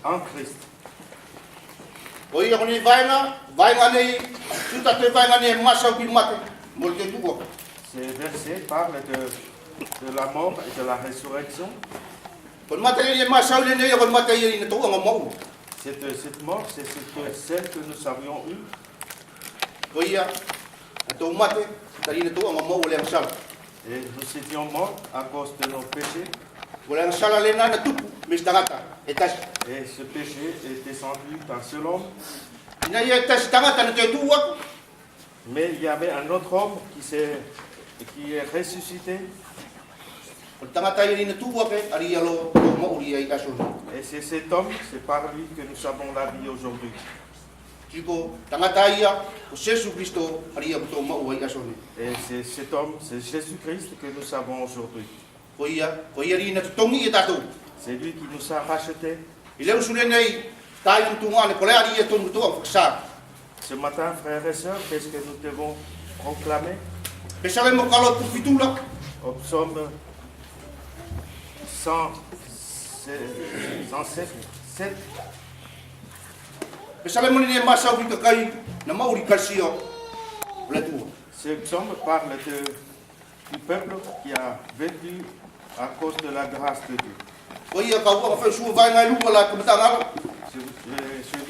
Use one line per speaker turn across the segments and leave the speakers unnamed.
en Christ.
Oui, on y va, tout à fait,
Ces versets parlent de la mort et de la résurrection. Cette mort, c'est celle que nous avions eue. Et nous étions morts à cause de nos péchés. Et ce péché est descendu dans ce homme. Mais il y avait un autre homme qui est ressuscité. Et c'est cet homme, c'est par lui que nous avons la vie aujourd'hui. Et c'est cet homme, c'est Jésus-Christ que nous avons aujourd'hui. C'est lui qui nous a rachetés. Ce matin, frères et sœurs, qu'est-ce que nous devons proclamer? Au psaume 107. Ce psaume parle du peuple qui a vécu à cause de la grâce de Dieu. Je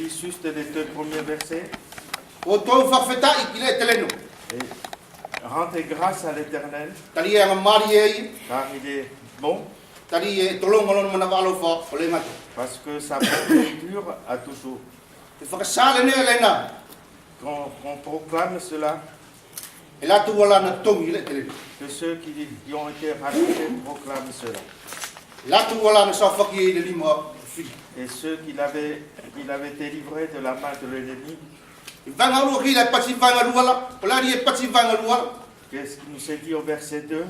lis juste les 2 premiers versets. Et rendez grâce à l'Éternel, car il est bon, parce que sa bonté dure à toujours. Qu'on proclame cela, que ceux qui ont été rachetés proclament cela. Et ceux qui l'avaient délivrés de la main de l'ennemi, qu'est-ce qu'il nous est dit au verset 2?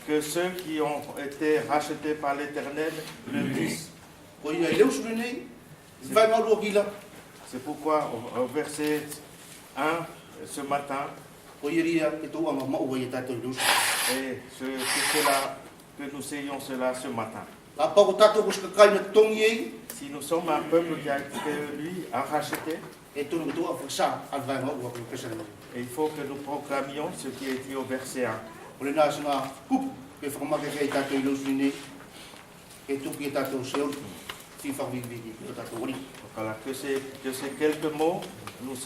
Que ceux qui ont été rachetés par l'Éternel le disent. C'est pourquoi au verset 1 ce matin, et que nous ayons cela ce matin. Si nous sommes un peuple que lui a racheté, il faut que nous proclamions ce qui est dit au verset 1. Voilà, que ces quelques mots nous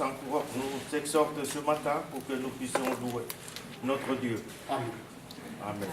exhortent ce matin pour que nous puissions louer notre Dieu. Amen. Amen.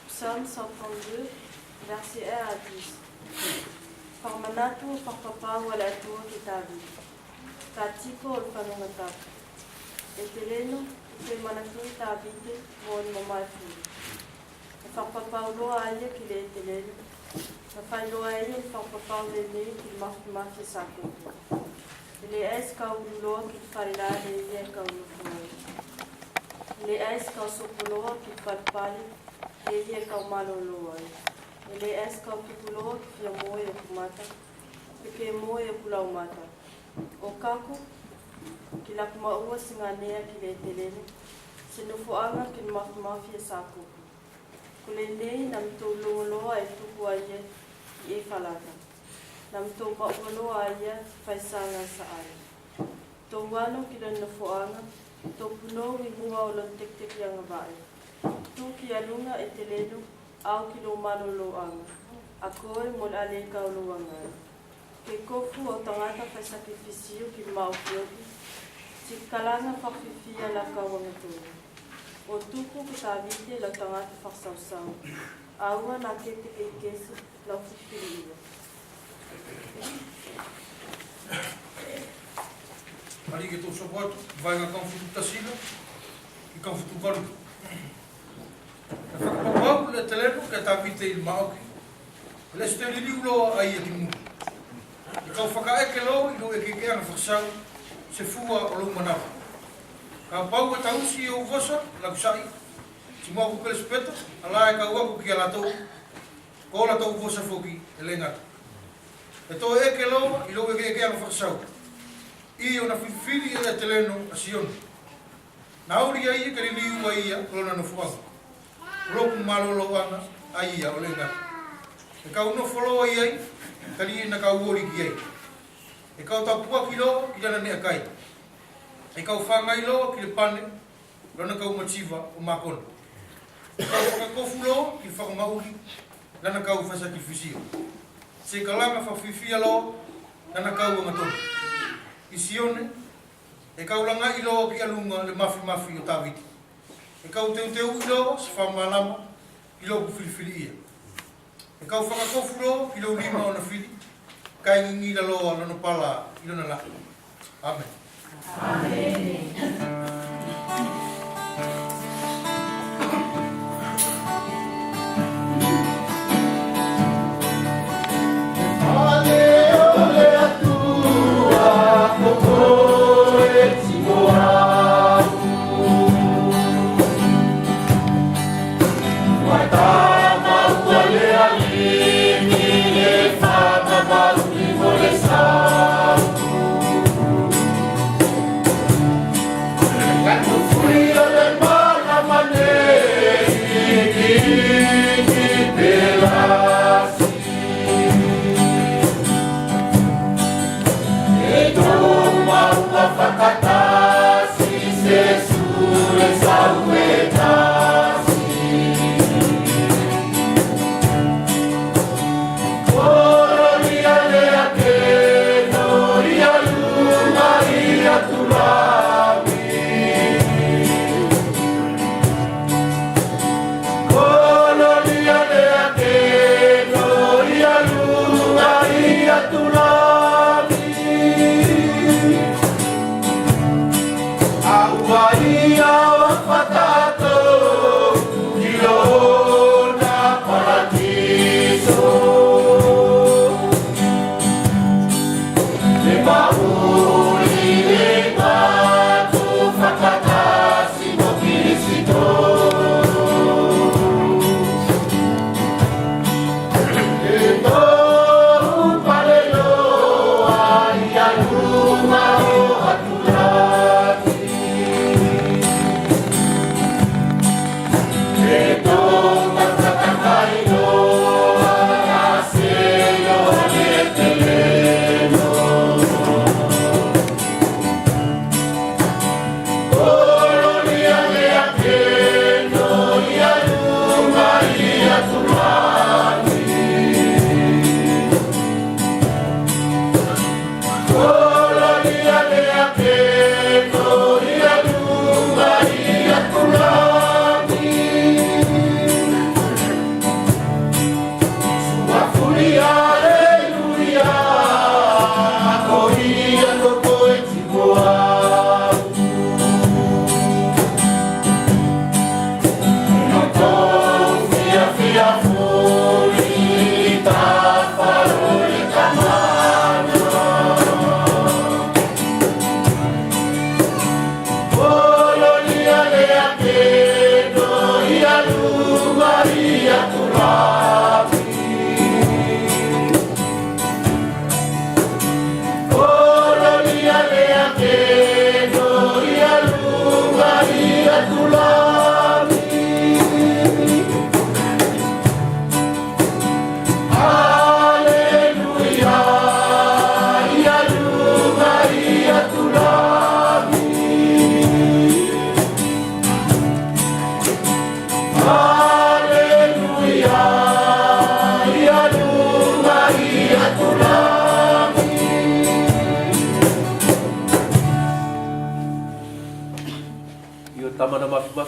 Psaume 132, verset 1 à 10. Parmanatu parpapa wala tua kitabi. Tatiko olfanongata. Eteleno, te manatu tabite, mon mamatu. Parpapa uloa aia ki le eteleno. Mafailoa aia parpapa ulene ki mafi sako. Ele eska uloa ki farila le yeka uloa. Ele eska sopuloa ki farpali. Ele é maloloa. Ele é escalpuloa que moe kumata, porque moe mata. O kako que la kumaua singanea que le telene, se no foanga que mafia saco. Kulenei na mitoloa e tukuaye, e falata. Nam tō mauano a ia whaisanga sa ai. Tō wano ki rana foanga, tō puno i mua o lon tek ianga vai. Tū ki alunga e te leno, au ki lo mano lo anga. A koe mo le ale ka o lo anga. Ke kofu o tangata whaisakifisio ki mau kioki, si kalanga whawhiwhia la ka wanga tōna. O tuku ki tā vite la tangata whaksausau. Aua nā kete kei kesu lau whiwhiria.
Ali ke tō sopoatu, vai ngā kamwhutu tasila, ki kamwhutu waru. E whakapapau le teleno ke tā vite il maoki. Le ste li liuloa ai e ki mu. E kau whakaeke lo i no e ke keanga whaksau, se fua o lau manawa. Ka pau e tausi o vosa, la kusai, si mua ku pele speta, ala e ka uaku ki ala tau, ko la tau vosa foki e le ngata. E tō eke lo i lo e ke keanga whaksau. I o na whiwhiri e le teleno a Siona. Na auri ai e kari liu a ia, kolona no fuanga. Roku malolo anga a ia o le ngata. E kau no foloa i ai, kari e na kau ori ki ai. E kau tapua ki lo, ki lana ne a kai. E kau whangai lo, ki le pane, lana kau machiva o makona. E kau whakakofu lo, ki whakamauli, lana kau whasa ki whisio. Se kalanga whawhiwhia lo, lana kau o matona. I Sione, e kau langa i lo ki alunga le mafi o tāwiti. E kau teu i lo, se whamalama, i lo ku whiliwhili ia. E kau whakakofu lo, ki lo lima o na whili, kai ngingi la loa lana pala i lana la. Amen.
Amen.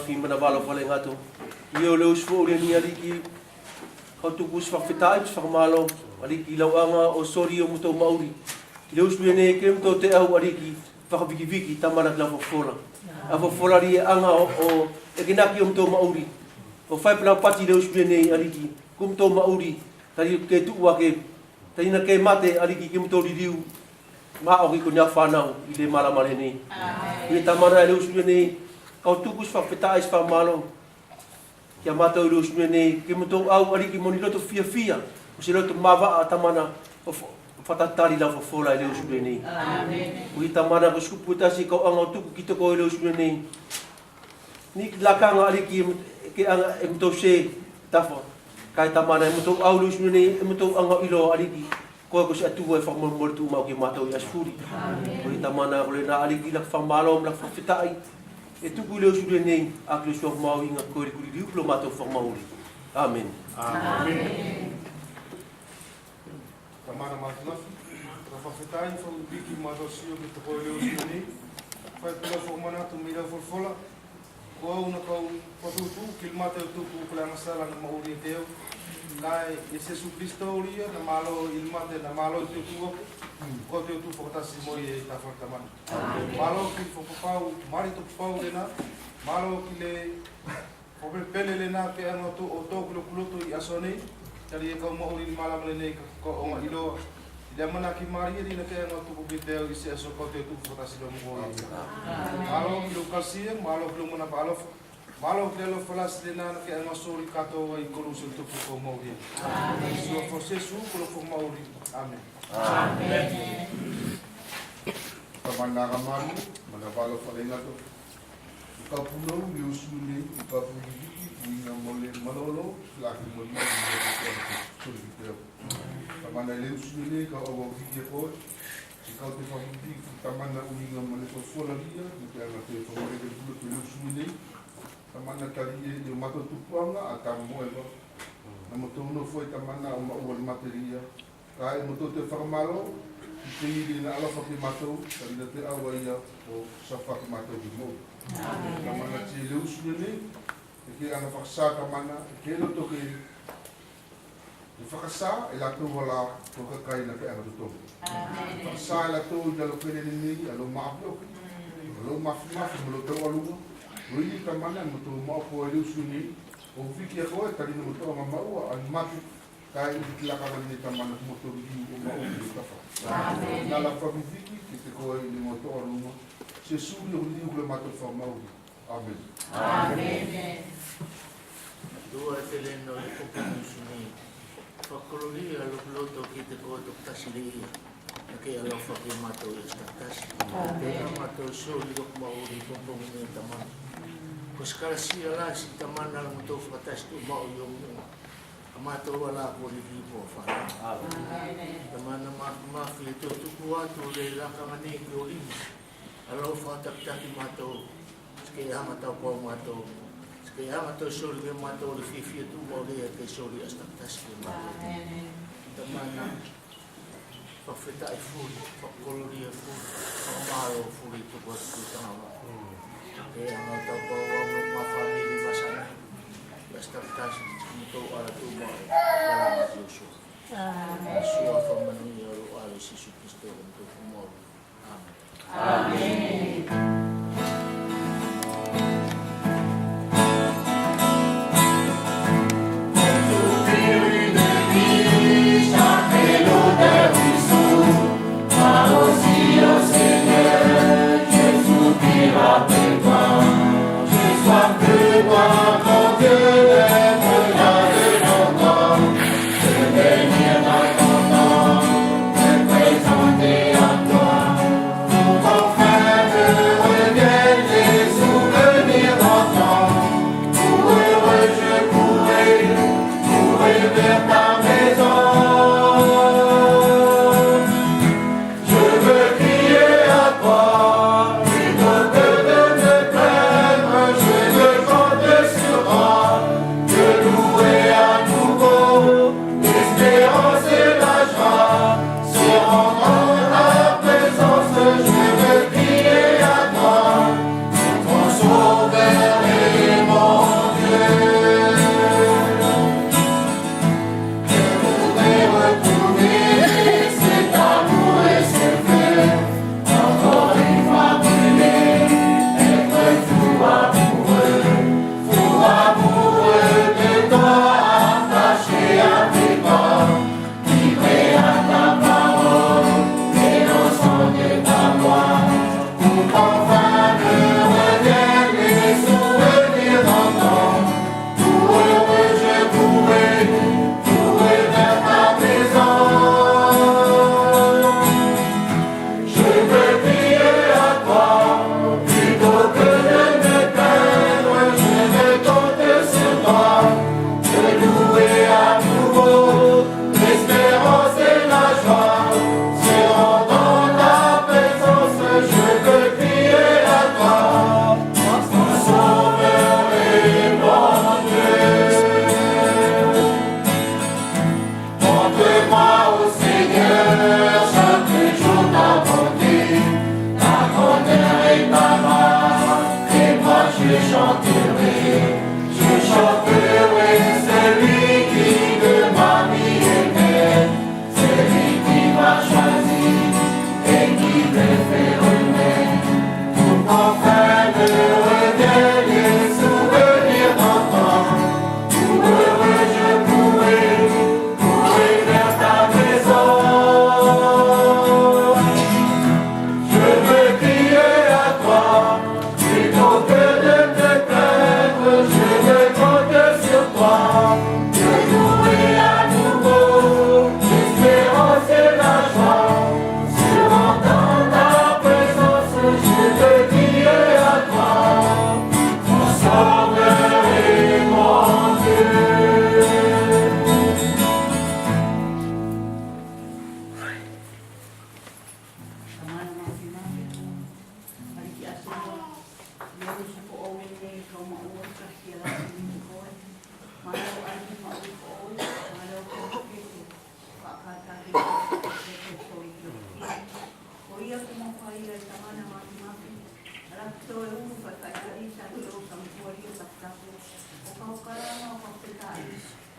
mafi mana wala wale ngato. Io leo sfo le ni aliki. Kau tuku sfakfitai sfakmalo. Aliki lauanga o sori o muto mauri. Leo sfene ke mto te au aliki. Fakaviki viki tamana la fofola. A fofola ri anga o ekinaki o mto mauri. O fai pala pati leo sfene aliki. Kumto mauri. Tari ke tuwa ke. Tari na ke mate aliki ke mto riu. Ma o ki ko nya whanau i le malamare nei. I tamana leo sfene kau tuku sfakfitai sfakmalo. Kia mata uru usme nei, ke mutou au ariki moni loto fia fia, o se loto mawa a tamana o whatatari la fofola i le usme nei. O i tamana ko skupu tasi kau anga tuku ki toko i le usme nei. Ni lakanga ariki ke anga e mutou se tafa. Kai tamana e mutou au le usme nei, e mutou anga ilo ariki. Koe ko se atua e whakamomori tu mau ke matau i asfuri. O i tamana ko le na ariki la whamalo, la whawhitai. E tuku leo sure nei, a kilo sua mau inga koe kuri riu plo mato whamauri. Amen.
Amen. Tamana matumafi, rafafetai fa ubiki madosio ki te koe leo sure nei. Fai pula whamana tu mira forfola. Koa una kau patutu, kilmate o tuku kula ngasala na mauri teo. Kai Jesus Cristo uria, na malo ilmate, na malo tuku oku. Ko te tu fotasi moi e ta fortaman. Malo ki fopau, mari to pau lena. Malo ki le ope pele lena ke ano to o to kulo i asone. Tali e ka mo uri mala male nei ko o ilo. Ile mana ki mari ri na ke ano to ku te i se so ko te tu fotasi lo mo. Malo ki lo kasia, malo ki lo mona palo. Malo ki lo falas lena na ke ano sori kato i kolusul to ko mo ri. Amen. So fo se su ko fo mo ri. Amen. Amen.
Tamana kamaru, mana balo falenga to. Ika puno, liu sule, ika puliki, puina mole malolo, laki mole suri kiteo. Tamana liu sule, ika awa vike koe, ika te whakiti, tamana uninga mole fofola lia, nika anga te whamareke pula te liu sule. Tamana kari e liu mato tupuanga, a tamu moeva. Namoto uno foi tamana o maua le materia. Kai mo te whakamalo, i te iri na alafa ki matou, kari na te awa ia o safa ki matou ki mou. Ka mana ti leu sunene, e ke ana whakasā ka mana, e ke no toke e whakasā, e latou wala toka kai na ke ana tutonga. Whakasā e latou i alo kere ni alo maapoki, alo mafi, mo lo tau alunga. Rui ka mana, mo tau maapo e leu sunene, o whiki a koe, tari na mo tau mamaua, an matu, kai i lakana ni tamana moto ri o mau i tafa. Na la famifiki ki te koe ni moto o runga. Se suri o liu le mato fa mau. Amen.
Amen.
Dua te leno le kupu suni. Fakolori a loto ki te koe to tasiri. Ke a lofa ki mato i stasi. Te mato suri o mau ri kupu ni tamana. Koskara si ala si tamana la moto fatas tu mau i o mua. Mato wala ko li po fa. Tamana ma fi to tu atu le la kamane ki o ini. Alo fa tak tak mato. Ske ama ta po mato. Ske ama to sori ke mato le fi tu mo le ke sori asta taski mato. Tamana fa feta I fu, fa kolori fu, fa malo fu tu ko tu tama. Ke ama ta po ma family masana. Basta taski untuk orang tua dalam Yesus. Sua famani oleh Yesus Kristus untuk semua. Amin.
Sauveur et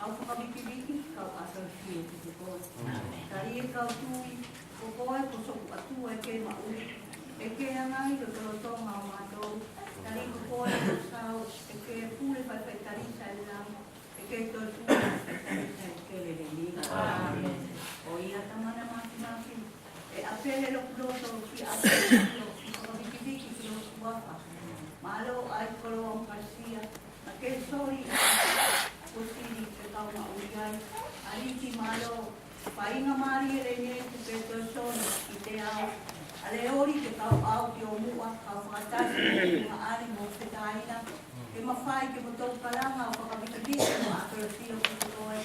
Kau whakawiki kau asal fie ki te koe. Tari e kau tui, ko koe ko soku atua e ke mauri. E ke angai ko te rotonga o mātou. Tari ko koe ko sau, e ke pule whai tarisa e lau. E ke tō tui, e ke lele liga. O ia tamana maki. E apele lo kuloto ki apele lo whakawiki ki lo kuafa. Malo ai kolo ang kasia. Na ke sori kusiri ke kau mauri ai. Aliki malo, painga mari e rene ku ke tō soni i te au. Ale ori ke kau au ki o mua, kau whakatasi ki mga ari mo te taina. Ke mawhai ke mo tō kalanga o whakawikabiki mo akolo tio ki te koe.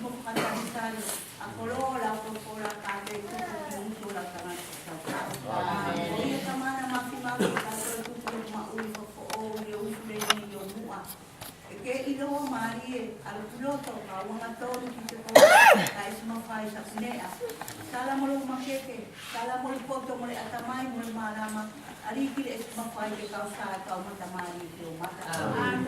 Mo whakatasi tali, a kolola o kola kate kuku ki uso la tangata sa tau. O ia tamana maki kakolo tuku o maui o ko o i o usule ni o mua. E ke iloa mari e alo puloto ka wanga tōru ki te koe. Ka isi mawhai sa pinea. Sala mo lo makeke, sala mo lo poto mo le atamai mo le marama. Ariki le isi mawhai ke kau sa kau matamari te o mata.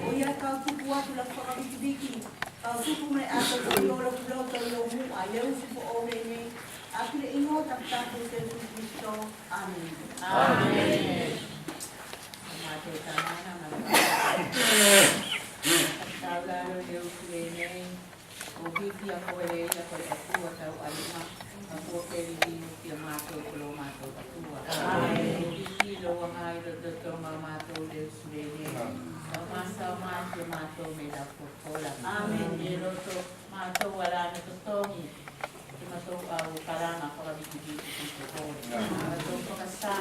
O ia kau tuku atu la whakawikibiki. Kau tuku me ato i o lo puloto i o mua. I leu si po o le nei. Aki le ingo taptato se su Kristo. Amen. Amen. Mate tamana malaka. Tau lalo leu si le nei. O hiki a koe le ia koe atua tau alima. A kua keri dino ki a mātou kolo mātou atua. O hiki loa ngai lo tonga mātou leu si le nei. Tau māsau mātou mātou me la popola. Amen. E roto mātou alana totongi. Ke mātou au karanga whakawikibiki ki te kore. Mātou whakasā.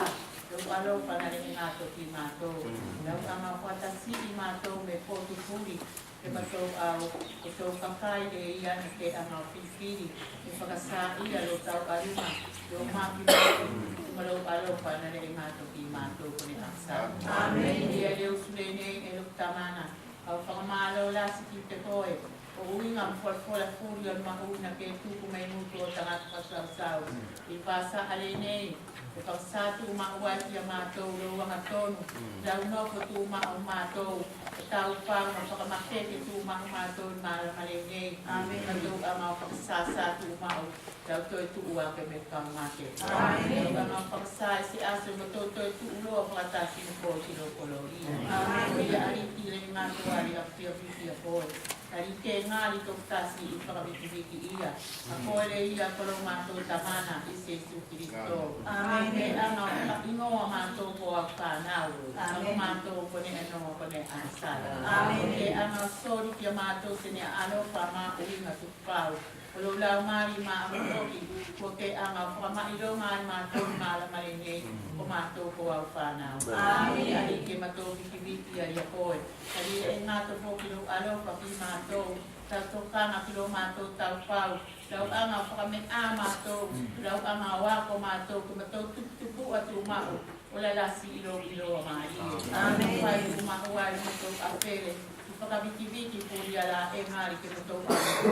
Lau alo panarimi mātou ki mātou. Lau anga whatasi i mātou me potu puri. Ke mātou au o tau kakai le ia ni ke anga whiwhiri. Ke whakasā ia lo tau arima. Lo maki mātou. Malau alo panarimi mātou ki mātou kone aksa. Amen. Ia leo sule nei e luk tamana. Au whakamālo lasi ki te koe. O uinga mwhalfola furi on mauna ke tuku mai mutu o tangata pasau. I pasa ale nei. E pausatu umawai ki a mātou lo wanga tonu. Lau noko tu umau mātou. E tau pāma whakamakeke tu umau mātou mara male nei. Amen. Mātou amau whakasasa tu umau. Lau toi tu ua ke me kaumake. Amen. Lau amau whakasai si aso mātou toi tu uloa whakatasi ni ko si lo kolo ia. Amen. Ia ariki le mātou ari a whia whiwhi a koe. Kari ke ngāri tōku tasi i whakawikibiki ia. A koe le ia kolo mātou tamana i se su Kristo. Amen. E anga ingoa mātou ko a whanau. Anga mātou kone anō kone ansara. Amen. E anga sori ki a mātou tene alo wha mā uinga tukpau. Olo lau mari mā amotoki. Ko ke anga whamairo ngāri mātou māla mare nei. Ko mātou ko a whanau. Amen. Ari ke mātou kikibiki ari a koe. Kari e ngātou pōkiro alo wha ki mātou. Tau tokanga kilo mātou tau pau. Lau anga whakamen a mātou. Lau anga wako mātou. Ko mātou tukutuku atu mao. Ola lasi ilo a maari. Amen. Wai umahu wai mātou apere. Whakawikibiki puri ala e ngāri ke mātou mātou.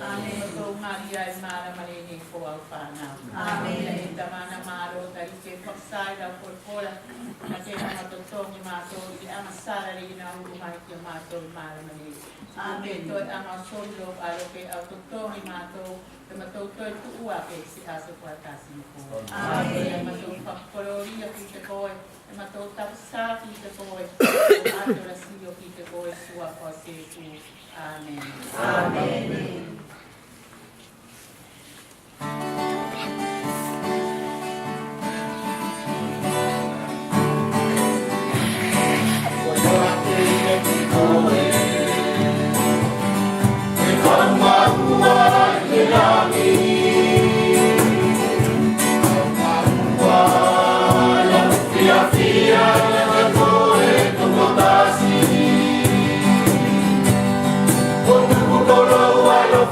Amen. Mātou ngāri ai māra marene ko au whanau. Amen. E tamana māro tari ke whaksai lau porpola. Na ke mātou tongi mātou. I anga sara ri na uru mai ki a mātou māra marene. Amen. Toi anga solo alo ke au tongi mātou. Te mātou toi tuua ke si aso kua kasi ni koe. Amen. E mātou whakoloria ki te koe. E mātou tapsa ki te koe. O ato rasio ki te koe sua kua se tu. Amen. Amen.
Lo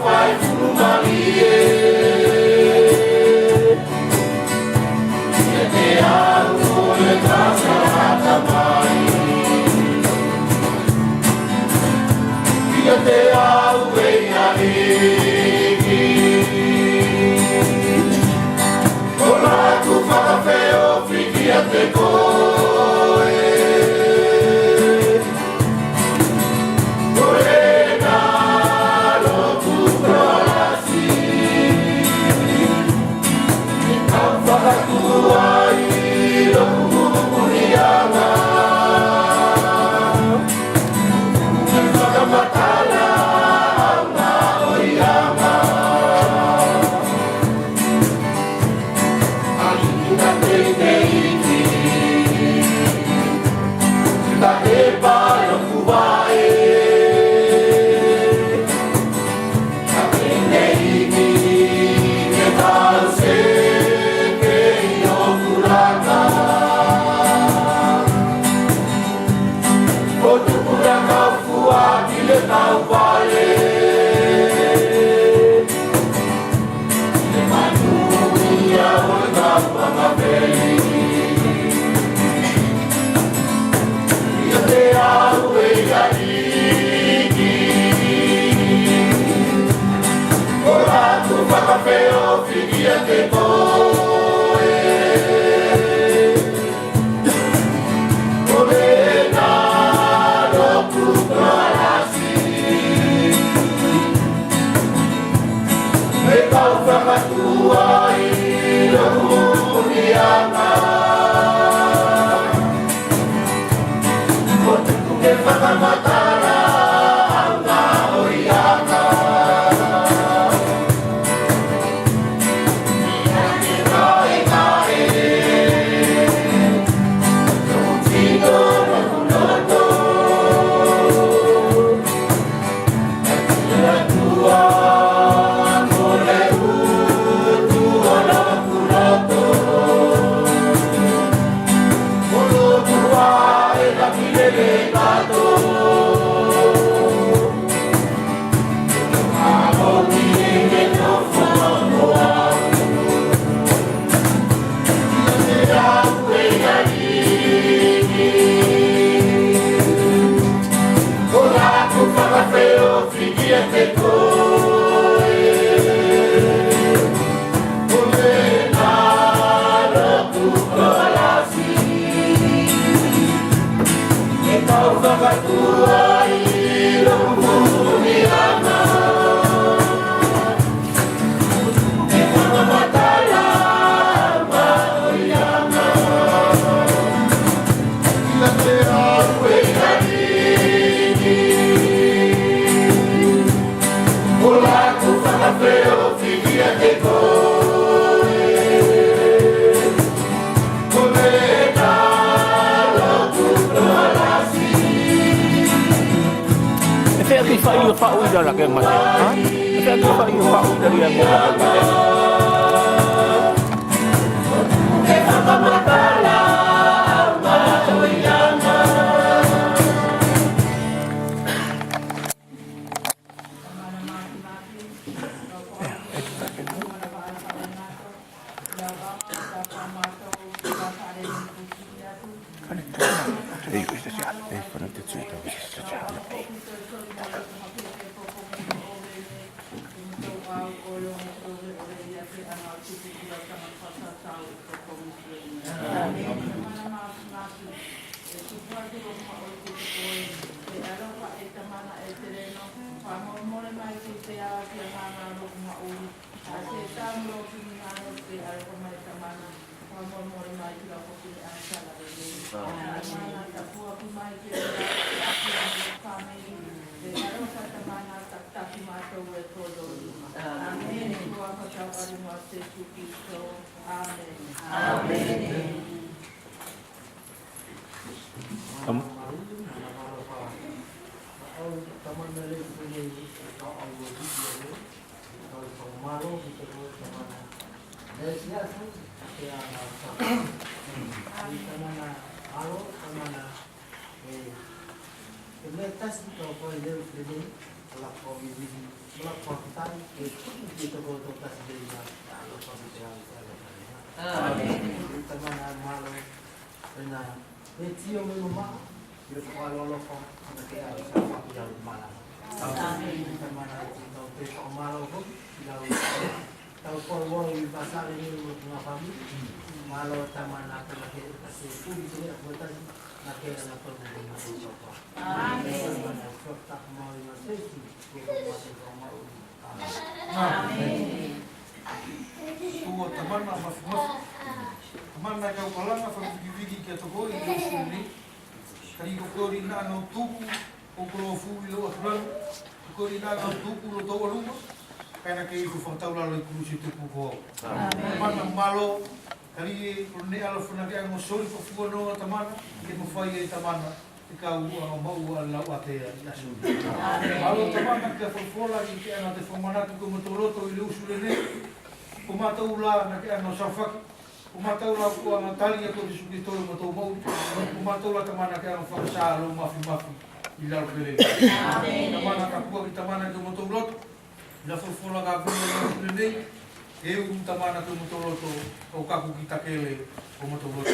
e utamana tu motoloto o kaku ki takele o motoloto.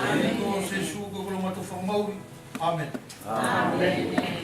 Amen. Ko se su ko lo mato formauri. Amen.
Amen.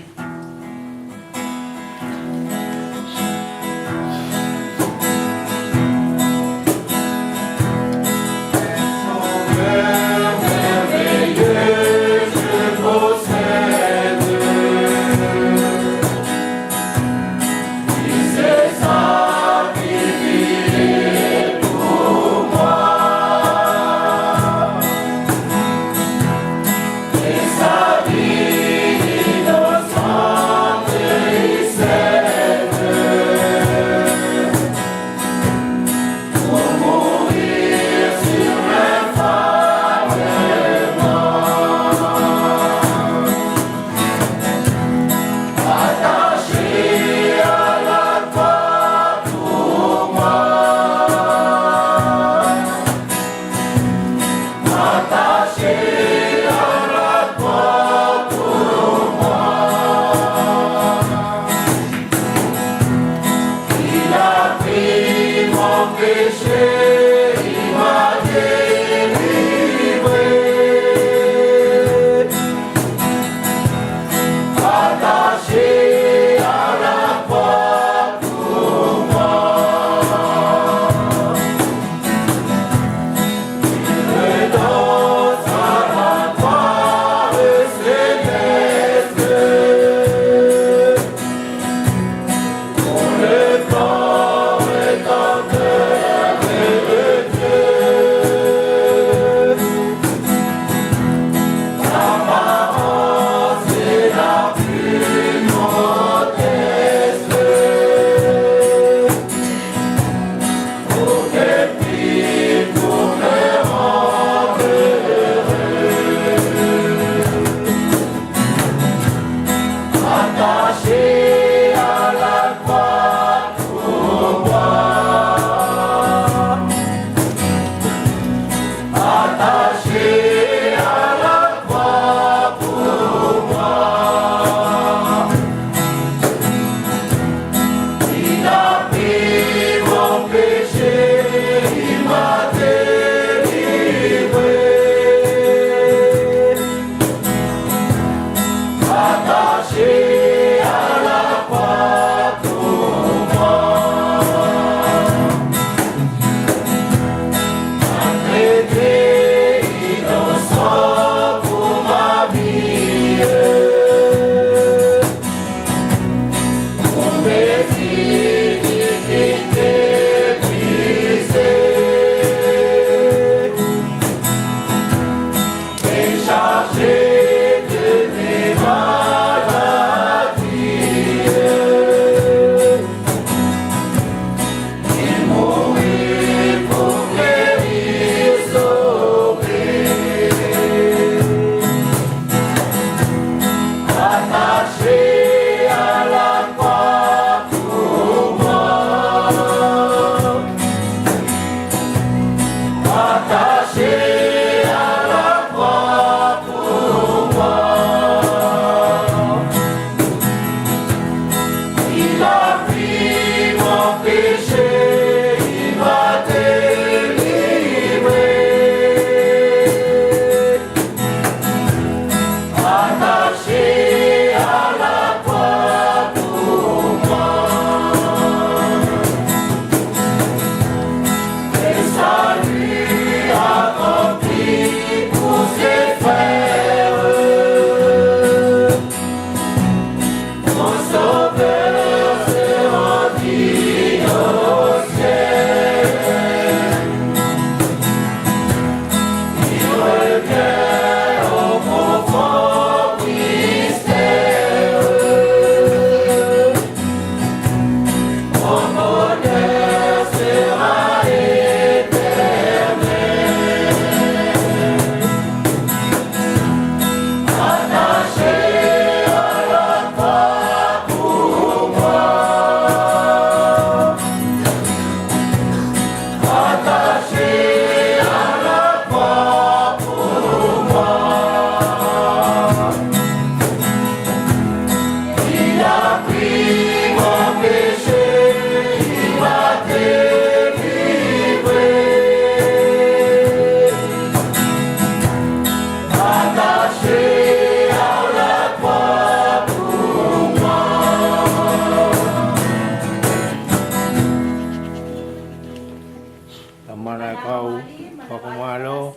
Tamana kau whakamalo,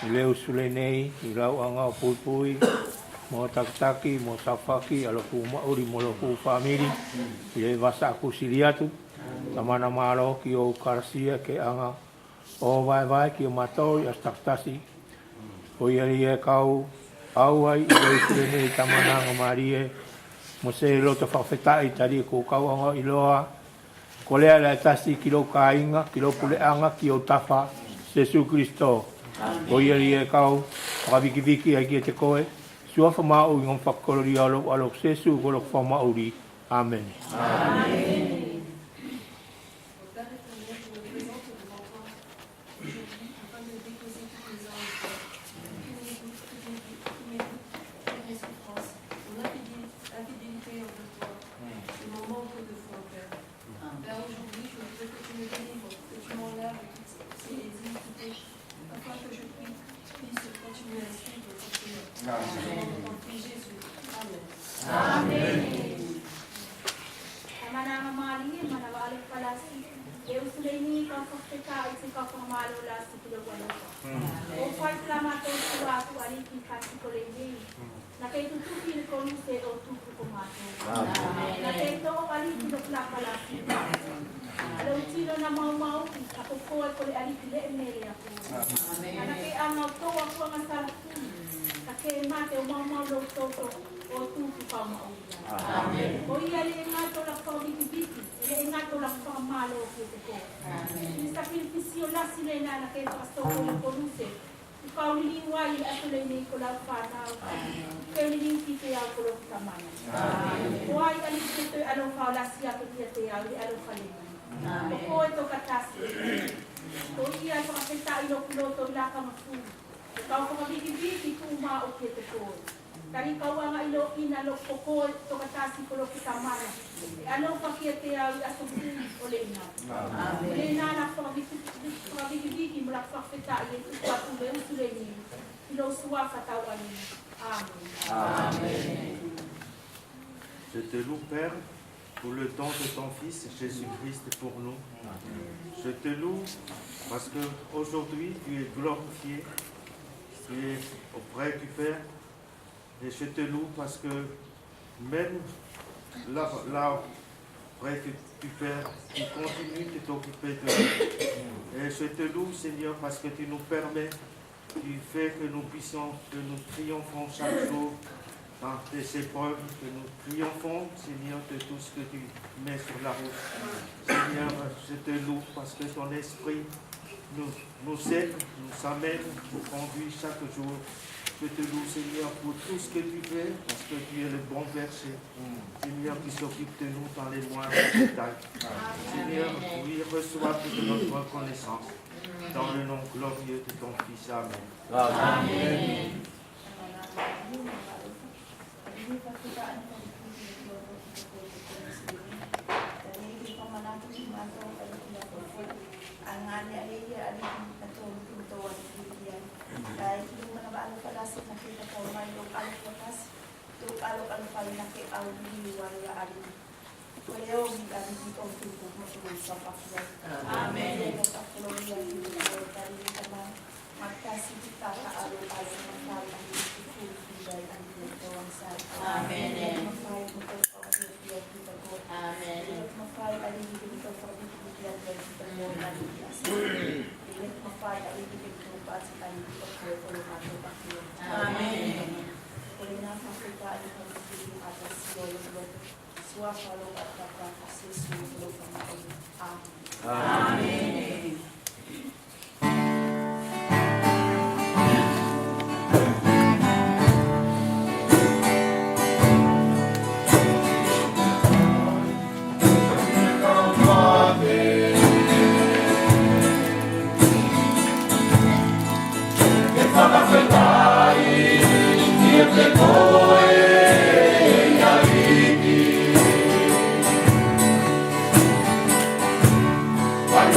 I leo sule nei, I lau anga o pui, mo takitaki, mo safaki, aloku mauri, mo loku whamiri, I le vasa aku siriatu, tamana malo ki o karasia ke anga o vai ki o matori as takitasi, o iari e kau, au ai, I leo sule nei tamana anga marie, mo se loto whawhetai tari ko kau anga iloa, ko lea la tasi ki lo kainga, ki lo pule anga, ki o tafa, Jesu Christo. O iari e kau, whakawiki ai ki te koe, sua whamau I ngam whakorori alo Jesu ko lo whamauri. Amen.
Amen.
Je te loue, Père, pour le don de ton Fils, Jésus-Christ, pour nous. Je te loue parce qu'aujourd'hui, tu es glorifié, tu es auprès du Père. Et je te loue parce que même là auprès du Père, tu continues de t'occuper de nous. Et je te loue, Seigneur, parce que tu nous permets, tu fais que nous puissions, que nous triomphons chaque jour dans tes épreuves, que nous triomphons, Seigneur, de tout ce que tu mets sur la route. Seigneur, je te loue parce que ton esprit nous aide, nous amène, nous conduit chaque jour. Je te loue, Seigneur, pour tout ce que tu fais, parce que tu es le bon berger. Seigneur, qui s'occupe de nous dans les moindres détails. Seigneur, oui, reçois toute notre reconnaissance. Dans le nom glorieux de ton Fils. Amen.
Amen.
Vai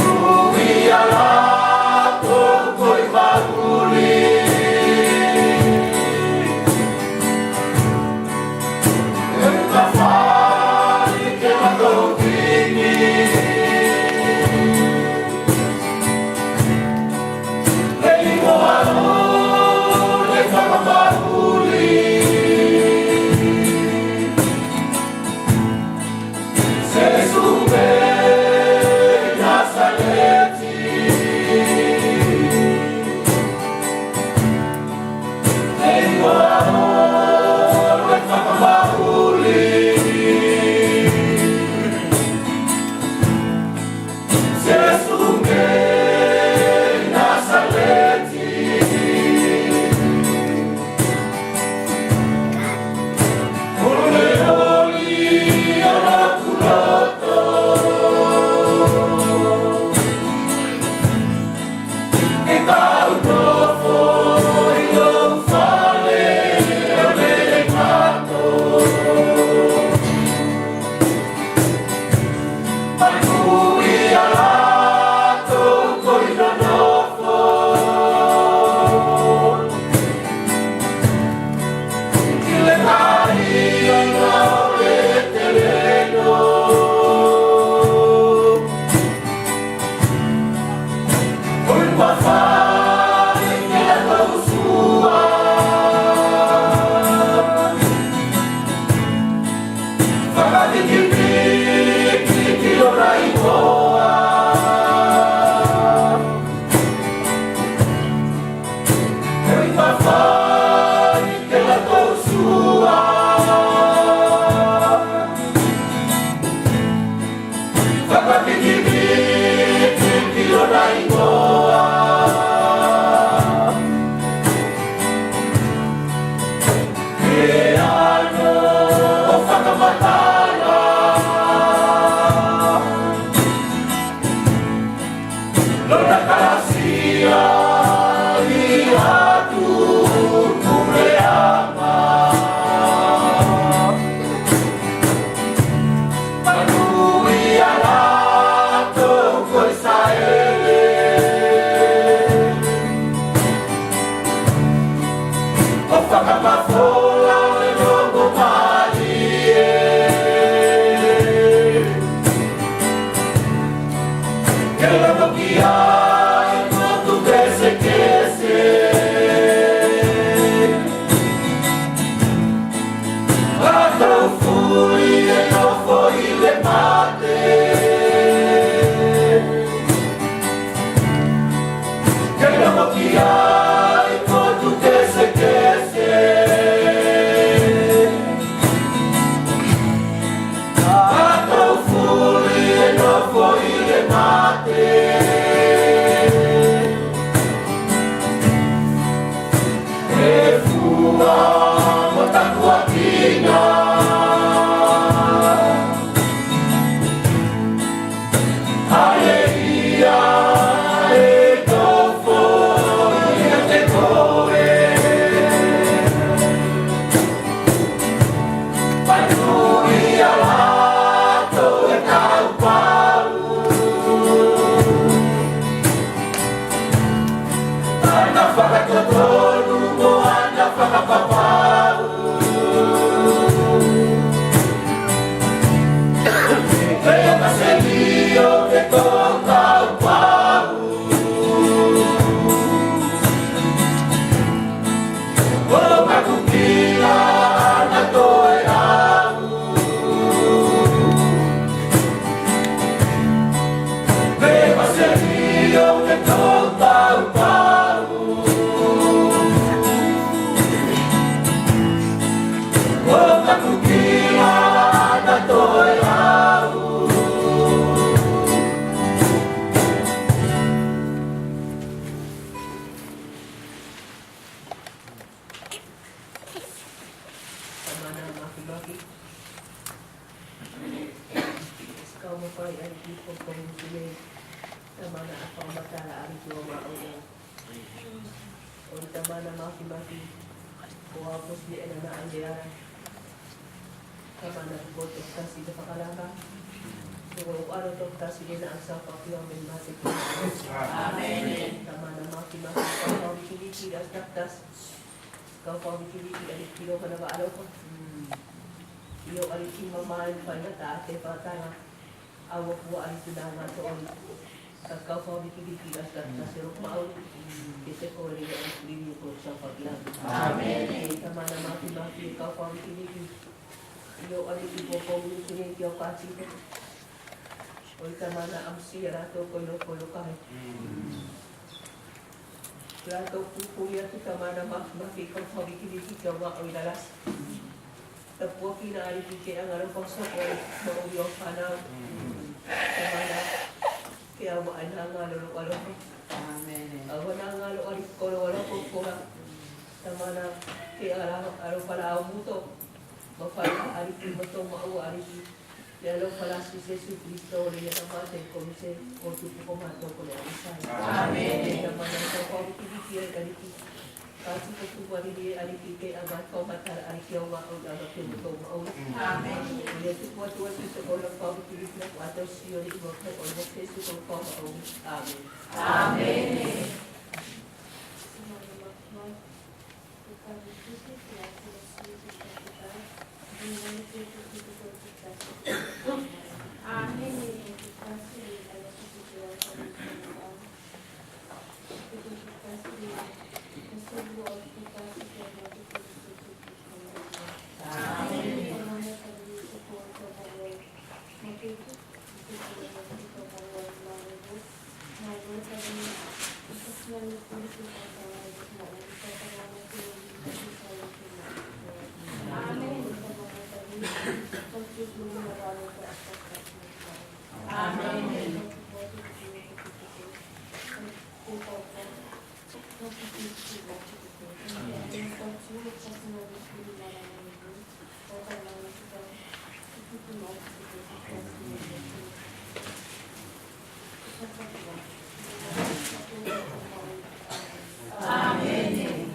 Amen.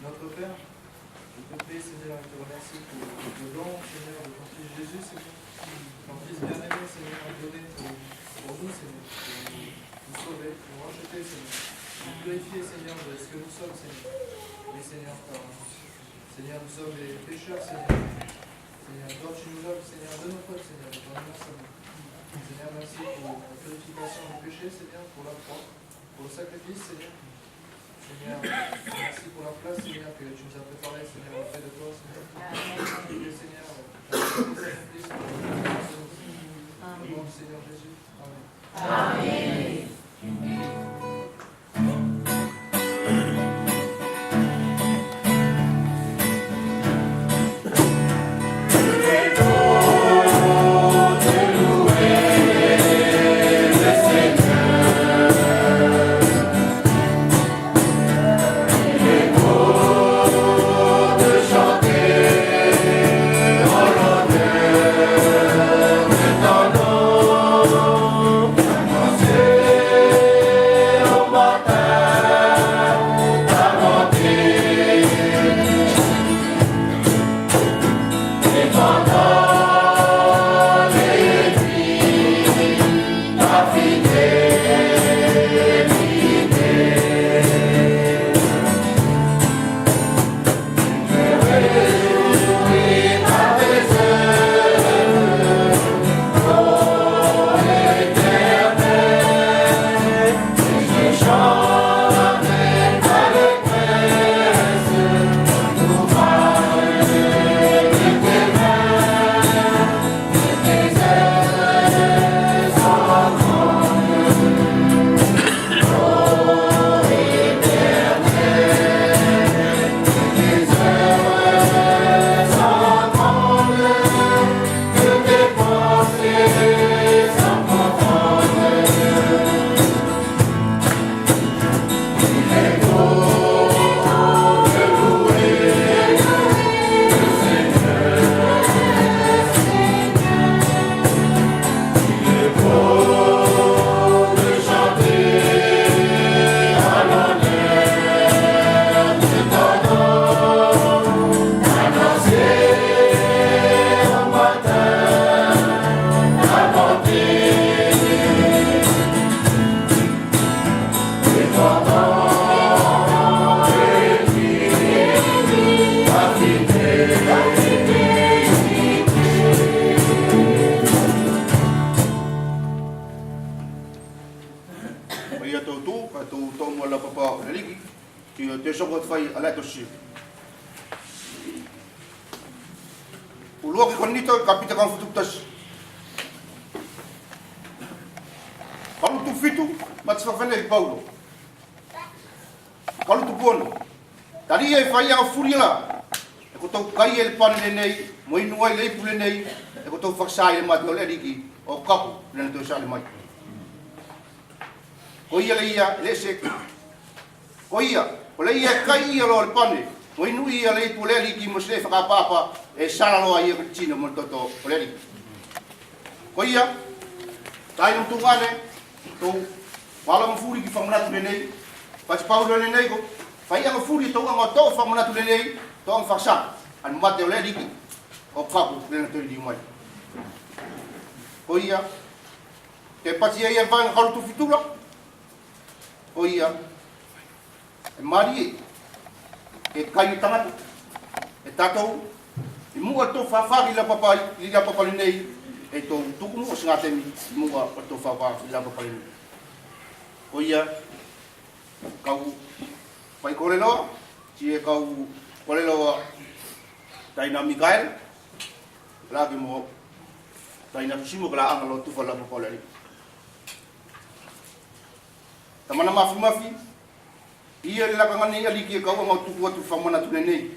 Notre Père, je te prie, Seigneur, et te remercie pour le don, Seigneur, de ton Fils Jésus, Seigneur. Ton Fils bien-aimé, Seigneur, a donné pour nous, Seigneur, pour nous sauver, pour nous racheter, Seigneur. Nous purifier, Seigneur, de ce que nous sommes, Seigneur. Oui, Seigneur, Seigneur, nous sommes des pécheurs, Seigneur. Seigneur, toi, tu nous laves, Seigneur, de nos fautes, Seigneur, de ton amour, Seigneur. Seigneur, merci pour la purification du péché, Seigneur, pour la croix, pour le sacrifice, Seigneur. Seigneur, merci pour la place, Seigneur, que tu nous as préparée, Seigneur, auprès de toi, Seigneur. Et Seigneur, sacrifice pour le nom du Seigneur Jésus. Amen.
Sai ma to le diki o kapu le to sale mai ko ia le ia le se ko ia o le ia kai ia lo le pane o inu ia le pu le diki mo se fa papa e sala lo ia chino mo to o le diki ko ia tai no tu ngane to wala mo furi ki fa mona tu le nei pa paulo le nei ko fa ia mo furi to nga to fa mona tu le nei to ang fa sa an mate o le diki o kapu le to di mai o ia ke pati ia van halu tu fitula o ia e mari e kai tangata e tatou i mua to fafa la papa nei e to tuku mo singa temi mua to fafa la papa nei o ia kau pai kolelo ti e kau kolelo taina Mikael lagi mo taina simo kala angalo tu fala popolari tamana mafi ia la kangani ali ki ka ngo tu tu famana tu nei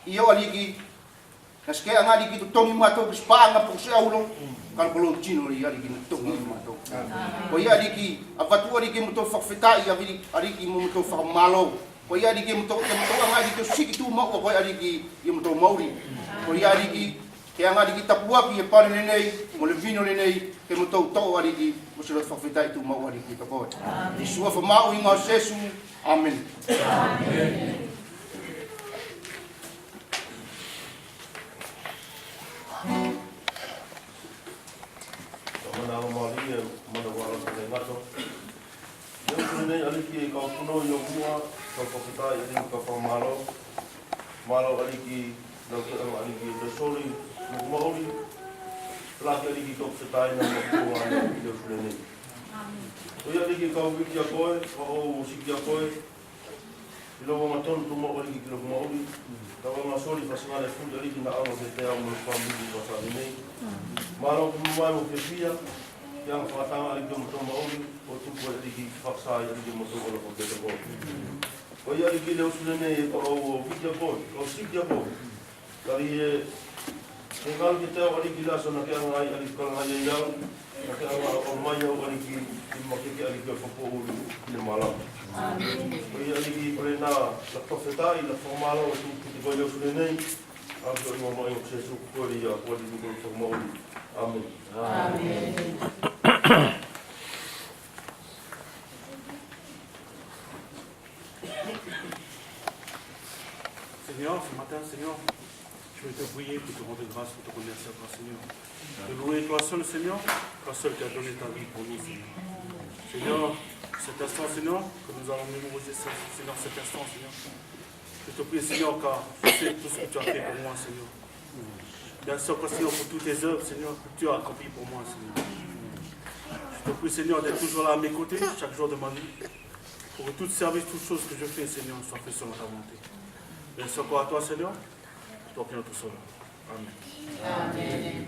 ia ali ki naske angali ki tu tongi mato spa nga po se aulo kan polo chino ia ali ki tongi mato ko ia ali ki avatu ali ki moto fakfeta ia ali ki moto famalo ko ia ali ki moto angali ki siki tu mo ko ali ki moto mauri ko ia ali ki ke anga di kita puapi e pare nei mo le vino nei ke mo tau tau ari ki mo se fa fitai tu mau ari ki ka ko i sua fa mau i ngā sesu amen
mana mali mana wala te ngato yo nei ali ki ka puno yo mua ka fitai ni ka fa malo ali ki no ke ali ki do soli mo mauri la ke ali ki ka fitai na mo ana ki do nei o ya ali ki ka wiki a koe o siki a koe lo ma ton tu mo ali ki lo mauri ka ma soli fa sala fu ali ki na alo te au mo famili ko sa nei malo ku mai mo ke pia yang fatang ali ki mo to mauri o tu ko ali ki fa sa ali ki mo to ko te ko o ia ali ki le usune o wiki a koe o siki a koe kari e ngal ki te ali ki la so na ke ngai ali ka ngai ya na ke o mai o ali ki mo ke ali ki fo po le mala o ia ali ki prena la profetai la formalo o tu ki ko le usune nei a do mo mai o se su ko ri ya ko di ko fo mo amen
Seigneur, ce matin, Seigneur, je vais te prier pour te rendre grâce, pour te remercier, toi, Seigneur. De louer toi seul, Seigneur, toi seul qui as donné ta vie pour nous, Seigneur. Seigneur, cet instant, Seigneur, que nous allons mémoriser, Seigneur, cet instant, Seigneur. Je te prie, Seigneur, car je sais tout ce que tu as fait pour moi, Seigneur. Bien sûr, Seigneur, pour toutes tes œuvres, Seigneur, que tu as accompli pour moi, Seigneur. Je te prie, Seigneur, d'être toujours là à mes côtés, chaque jour de ma vie, pour que tout service, toute chose que je fais, Seigneur, soit fait selon ta volonté. Merci encore à toi, Seigneur. Toi qui es notre Sauveur. Amen. Amen.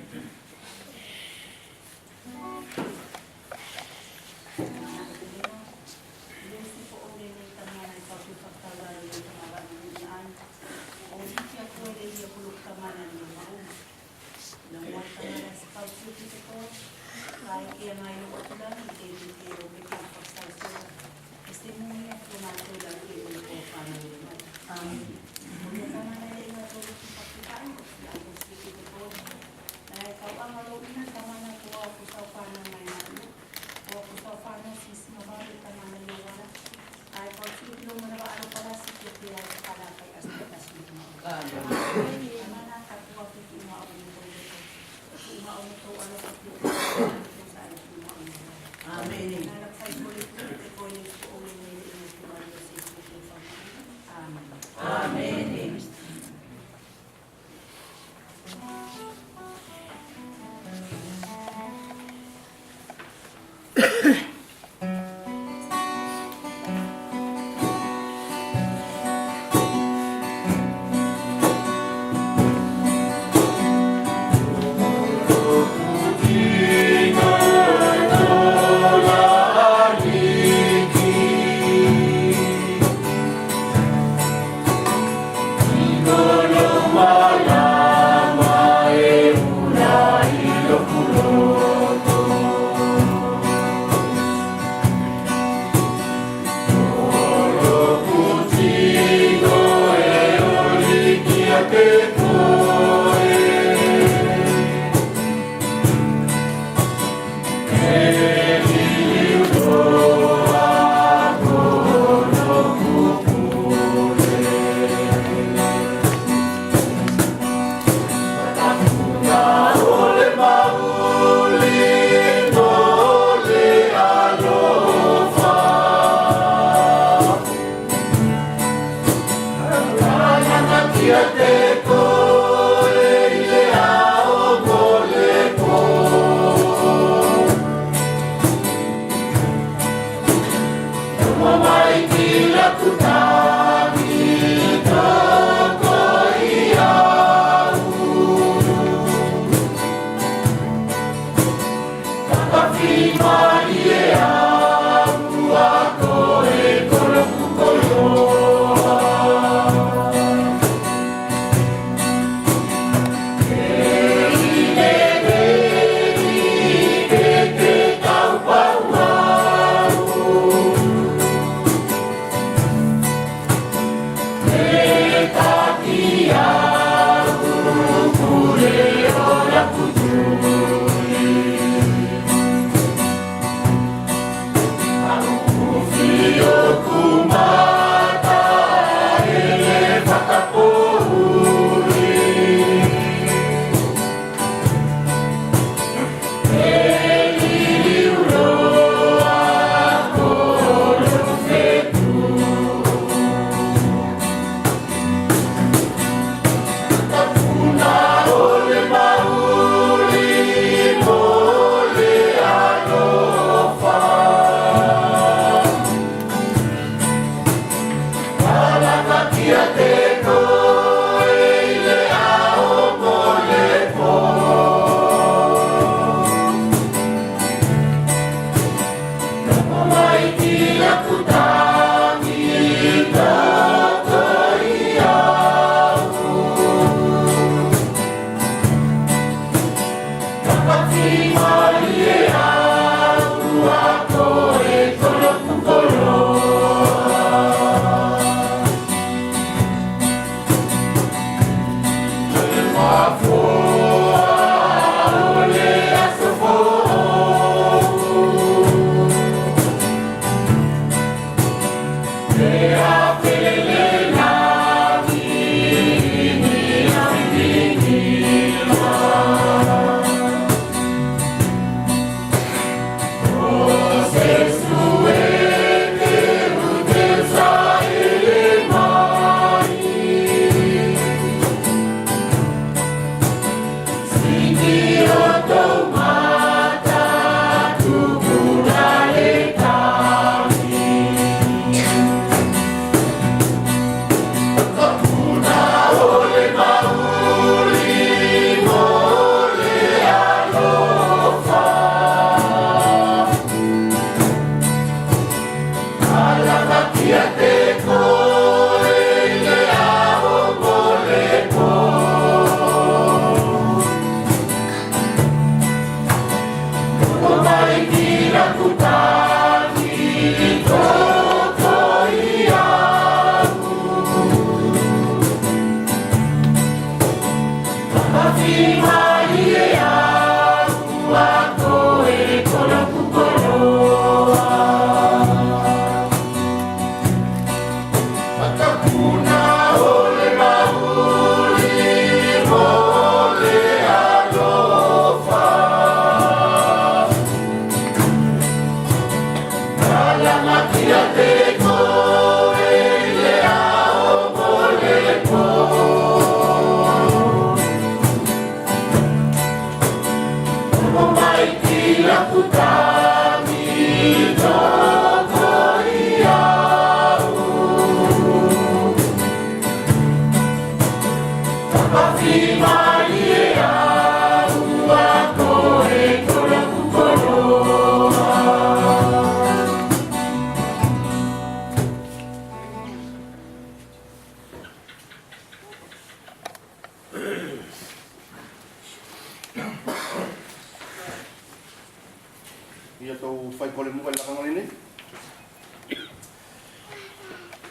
Ia tau whai kore mua la kanga nene.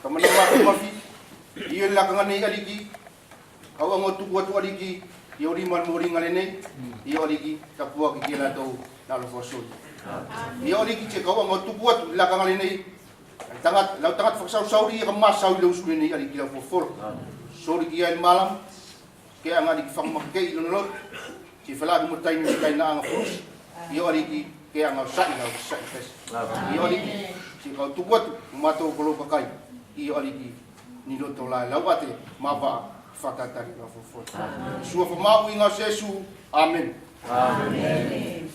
Kamana wā mafi. Ia la kanga nei aliki. Au ango tuku atu aliki. Ia ori man mori ngale nei. Ia aliki tapua ki kila tau nalo fosoi. Ia aliki te kau ango tuku atu la kanga nei. Tangat lau tangat faksau sauri ia kamas sauri lau suri nei aliki la fofor. Sori ki ia malam. Ke anga aliki whangmakei ilonolot. Ki whalaki mutai ni kai na anga furus. Ia aliki ke anga sai na sai fes. Ia aliki si kau tukuat mato kolo kakai. Ia aliki ni roto la lawate maba fatatari na fofo. Sua fa mau inga sesu. Amen. Amen.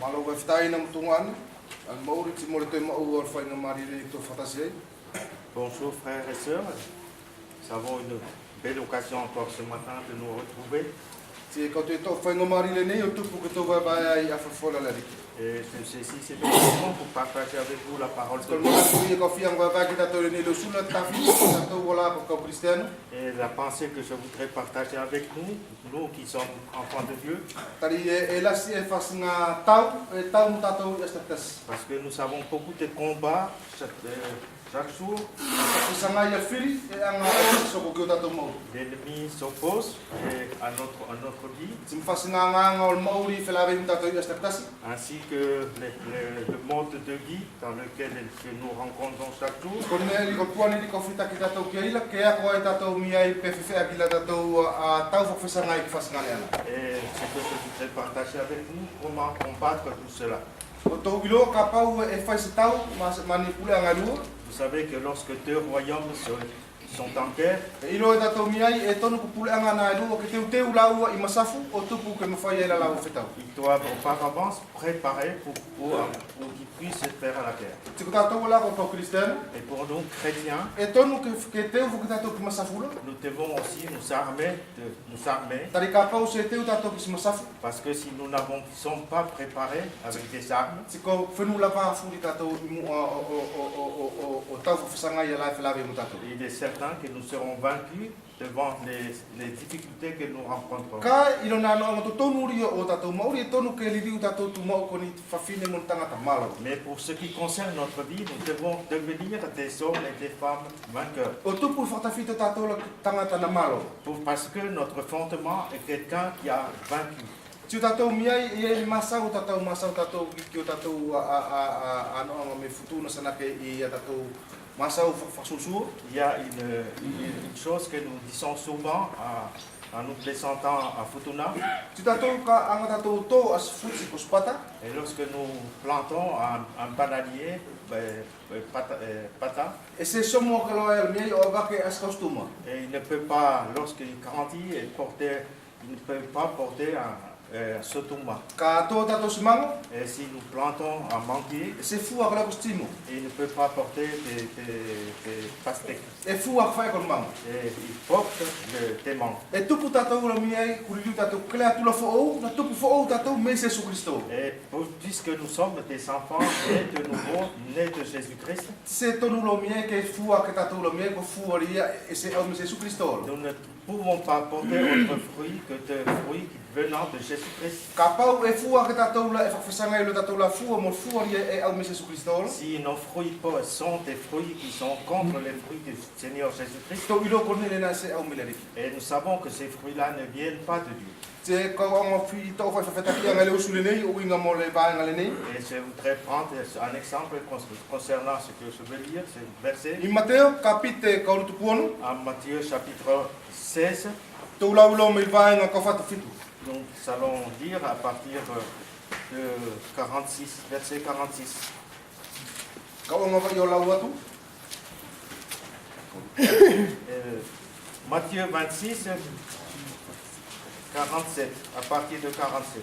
Malo wa fitai na mutungan. Al mauri ti mo le te mau al fai na mari le to fatasi.
Bonjour frères et sœurs. Nous avons une belle occasion encore ce matin de nous retrouver.
Ti ko te to fai na mari le nei o tupu ko to va ai a fola le.
Et je suis ici, c'est un moment pour partager avec vous la parole de
Ko
Dieu.
mo ku ko fi ang va ki ta to le nei lo sula ta fi ta to wala ko cristiano.
Et la pensée que je voudrais partager avec nous, nous qui sommes enfants de Dieu,
Tari e la si e fas nga tau e tau mu ta to estatas.
parce que nous avons beaucoup de combats chaque jour.
Sanga ia fili e anga so ko ta to mo.
L'ennemi s'oppose à notre vie,
Ti fas nga nga ol mauri fe la ve mu ta to estatas.
ainsi que le mode de vie dans lequel que nous rencontrons chaque jour.
Ko ne li ko puani li ko fita ki ta to ki ila ke a ko e ta to mi ai pe fe a ki la ta to a tau fo fesa nga i fas nga le.
Et ce que je voudrais partager avec nous, comment combattre tout cela.
O to ilo ka pau e fai se tau mani pule anga lu.
Vous savez que lorsque deux royaumes sont en guerre,
E ilo e ta to mi ai e tonu ku pule anga na lu o ke te u la ua i masafu o tupu ke mafai ela la o fetau.
ils doivent auparavant se préparer pour qu'ils puissent faire la guerre.
Ti ko ta to la ko to Christian
Et pour nous, chrétiens,
e tonu ke te u ta to ki masafu lo.
nous devons aussi nous armer,
Tari ka pau se te u ta to ki masafu.
parce que si nous ne sommes pas préparés avec des armes,
Ti ko fenu la pa fu ta to o tau fo fesa nga ia la fe la ve mu ta to.
il est certain que nous serons vaincus devant les difficultés que nous rencontrons.
Ka ilo na no to tonu ri o ta to mauri e tonu ke li ri ta to tu mo ko ni fa fine mo tanga ta malo.
Mais pour ce qui concerne notre vie, nous devons devenir des hommes et des femmes vainqueurs.
O tupu fa fita ta to tanga ta na malo.
Parce que notre fondement est quelqu'un qui a vaincu.
Si tatou miai e masau tatou ki o tatou a no me futuna sana ke I tatou masau fasusu.
Il y a une chose que nous disons souvent en nous plaisantant à Futuna.
Si tatou ka anga tatou to as futsi ko spata.
Et lorsque nous plantons un bananier, pata,
E se somo ka lo el miai o ga ke as costuma.
et il ne peut pas, lorsqu'il grandit, il ne peut pas porter un sotuma.
Ka to tatou simango
Et si nous plantons un manguier,
e se fu a la costimo.
il ne peut pas porter des pastèques.
E fu a fai ko mango.
Et il porte des mangues.
E tupu tatou la miai ku liu tatou kle atu la fo o na tupu fo o tatou me Jesus Christo.
Et puisque nous sommes des enfants nés de nouveau, nés de Jésus-Christ,
Se tonu lo miai ke fu a ke tatou lo miai ko fu a ria e se au me Jesus Christo.
nous ne pouvons pas porter autre fruit que des fruits venant de Jésus-Christ.
Ka pau e fu a ke tatou la e fafesanga I lo tatou la fu a mo fu a ria e au me Jesus Christo.
Si nos fruits sont des fruits qui sont contre les fruits du Seigneur Jésus-Christ,
To ilo ko nele na se au me le.
et nous savons que ces fruits-là ne viennent pas de Dieu.
Te ka o fi to fa feta ki nga le usule nei o inga mo le ba nga le nei.
Et je voudrais prendre un exemple concernant ce que je veux lire, ce verset,
I Mateo kapite ka rutu puonu
en Matthieu chapitre 16.
to la ulo me ba nga ka fata fitu.
Donc, nous allons lire à partir de 46, verset 46.
Ka o nga yo la watu.
Matthieu 26, 47, à partir de 47.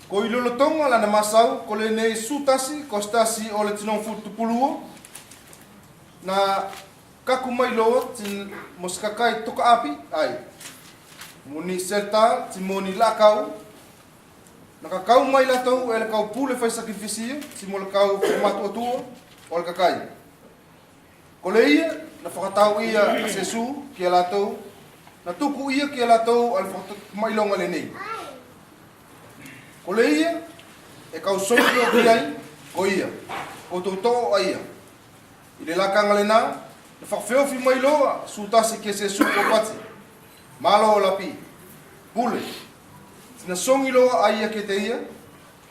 Ko ilolo tonga la na masau ko le nei sutasi ko stasi o le tino futu puluo. Na kaku mai lo tin moskakai toka api ai. Muni selta ti moni lakau. Na kakau mai la tau ele kau pule fai sacrificio ti mo kau matu atu o le kakai. Ko le ia na fakatau ia a sesu ki la tau. Na tuku ia ki la tau al fakatu mai longa le nei. Ko le ia e kau songi o ki ai ko ia. Ko toto ai ia. I le lakanga le na na fakfeo fi mai loa sutasi ki sesu ko pati. Malo o lapi. Pule. Tina songi loa ai ia ke te ia.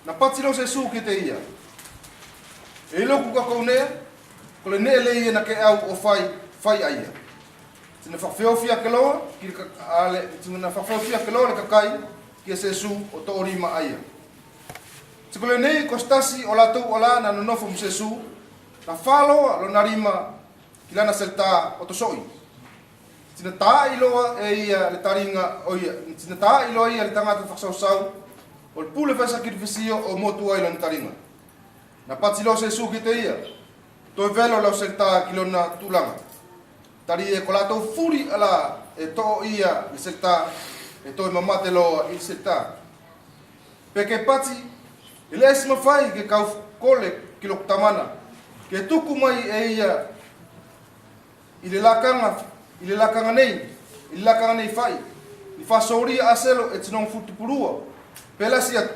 Na pati lo sesu ke te ia. E loku ka kaunea. Ko le ne le ia na ke au o fai ai ia. Tina fakfeo fi a ke loa. Tina fakfeo fi a ke loa le kakai. Ki sesu o to orima ai ia. Tikole nei kostasi o latou o la na nonofo msesu na falo lo narima kilana selta o tosoi. Tina tā iloa e ia le taringa o ia. Tina tā iloa ia le tangata whaksausau o le pule whasa kirifisio o motua ilo ni taringa. Na pati lo se su ki te ia. Toi velo lau selta kilona tulanga. Tari e ko latou furi ala e to ia le selta e toi mamate loa i selta. Peke pati ile esma fai ke kau kole kilok tamana. Ke tuku mai e ia i le lakanga nei fai. I whasori aselo e tinong futupurua. Pela sia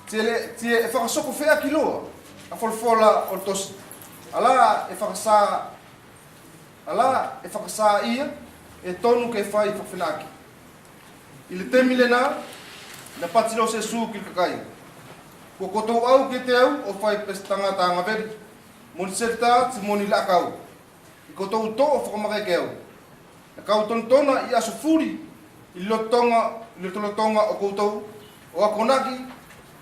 tie e whakasoko whea kiloa. A folfola o tosi. Ala e whakasa ia e tonu ke whai whawhenaki. I le temile na patilo se su ki kakai. Ko kotou au ke te au o whai pestanga ta ngaveri. Moni serta ti moni lakau. I kotou to o whakamake ke au. Na kau tontona i aso furi i lotonga o koutou o akonaki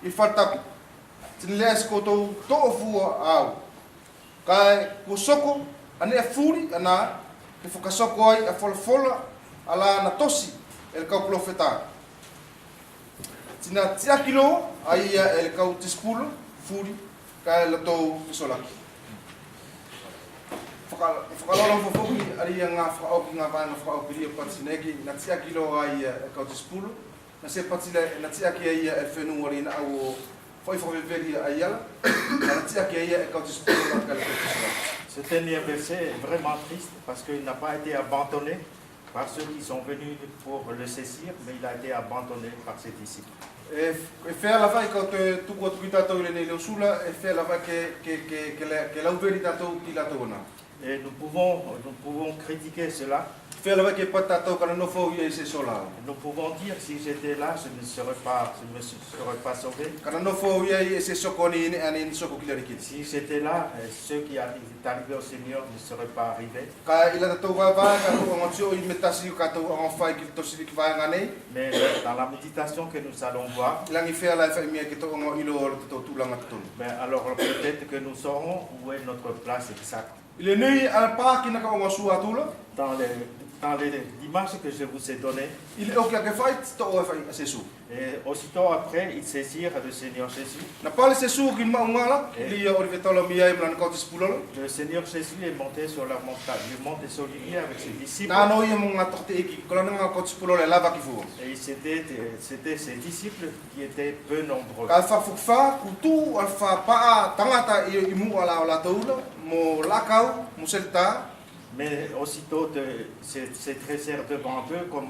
i whatapi. Tini lea si koutou to o fua au. Kai ko soko ane a furi ana ke whakasoko ai a fola ala na tosi el kau profeta. Tina tia kilo ai el kau tispulu furi kai latou kisolaki. Whakalolo fofoki ari ngā whakaoki ngā vāna whakaoki patinegi na tia kilo ai kau tispulu na se patile na tia ki ai el whenua ri na au foi whakaweveri ai ala na tia ki ai kau tispulu na kai latou kisolaki.
Ce dernier verset est vraiment triste parce qu'il n'a pas été abandonné par ceux qui sont venus pour le saisir, mais il a été abandonné par ses disciples.
E whea lawa I kau te tuku atu ki tātou I nei leo sula, e whea lawa ke lauveri tātou ki tātou ana.
Et nous pouvons critiquer cela.
Whea lawa ke pat tātou kana nofo I se sola.
Nous pouvons dire si j'étais là, je ne me serais pas sauvé.
Kana nofo I se soko ni ane soko ki lariki.
Si j'étais là, ceux qui est arrivé au Seigneur ne seraient pas arrivés.
Ka ila tātou vava tātou angotio I metasi o kātou angawhai ki tosiri ki vāenga nei.
Mais dans la méditation que nous allons voir,
Ilangi whea lai whai mia ki tō ango ilo o tātou tūlanga tātou.
ben alors peut-être que nous saurons où est notre place exacte.
Ile nui ala pā ki naka ongo sua tūla.
Dans les images que je vous ai données,
Ile o kia ke whai tō o e whai a sesu.
et aussitôt après, ils saisirent le Seigneur Jésus.
Na pale sesu ki maungala, ili o rivetola mia I mlana kau tispulolo.
Le Seigneur Jésus est monté sur la montagne, le mont des Oliviers avec ses disciples.
Na no I mo ngā tohte iki, kola nga kau tispulolo e lava ki fua.
Et c'était ses disciples qui étaient peu nombreux.
Ka whafukwha, kutu, al whapaa, tangata I mu ala o la taula, mo lakau, mo selta.
Mais aussitôt, se dressèrent devant eux comme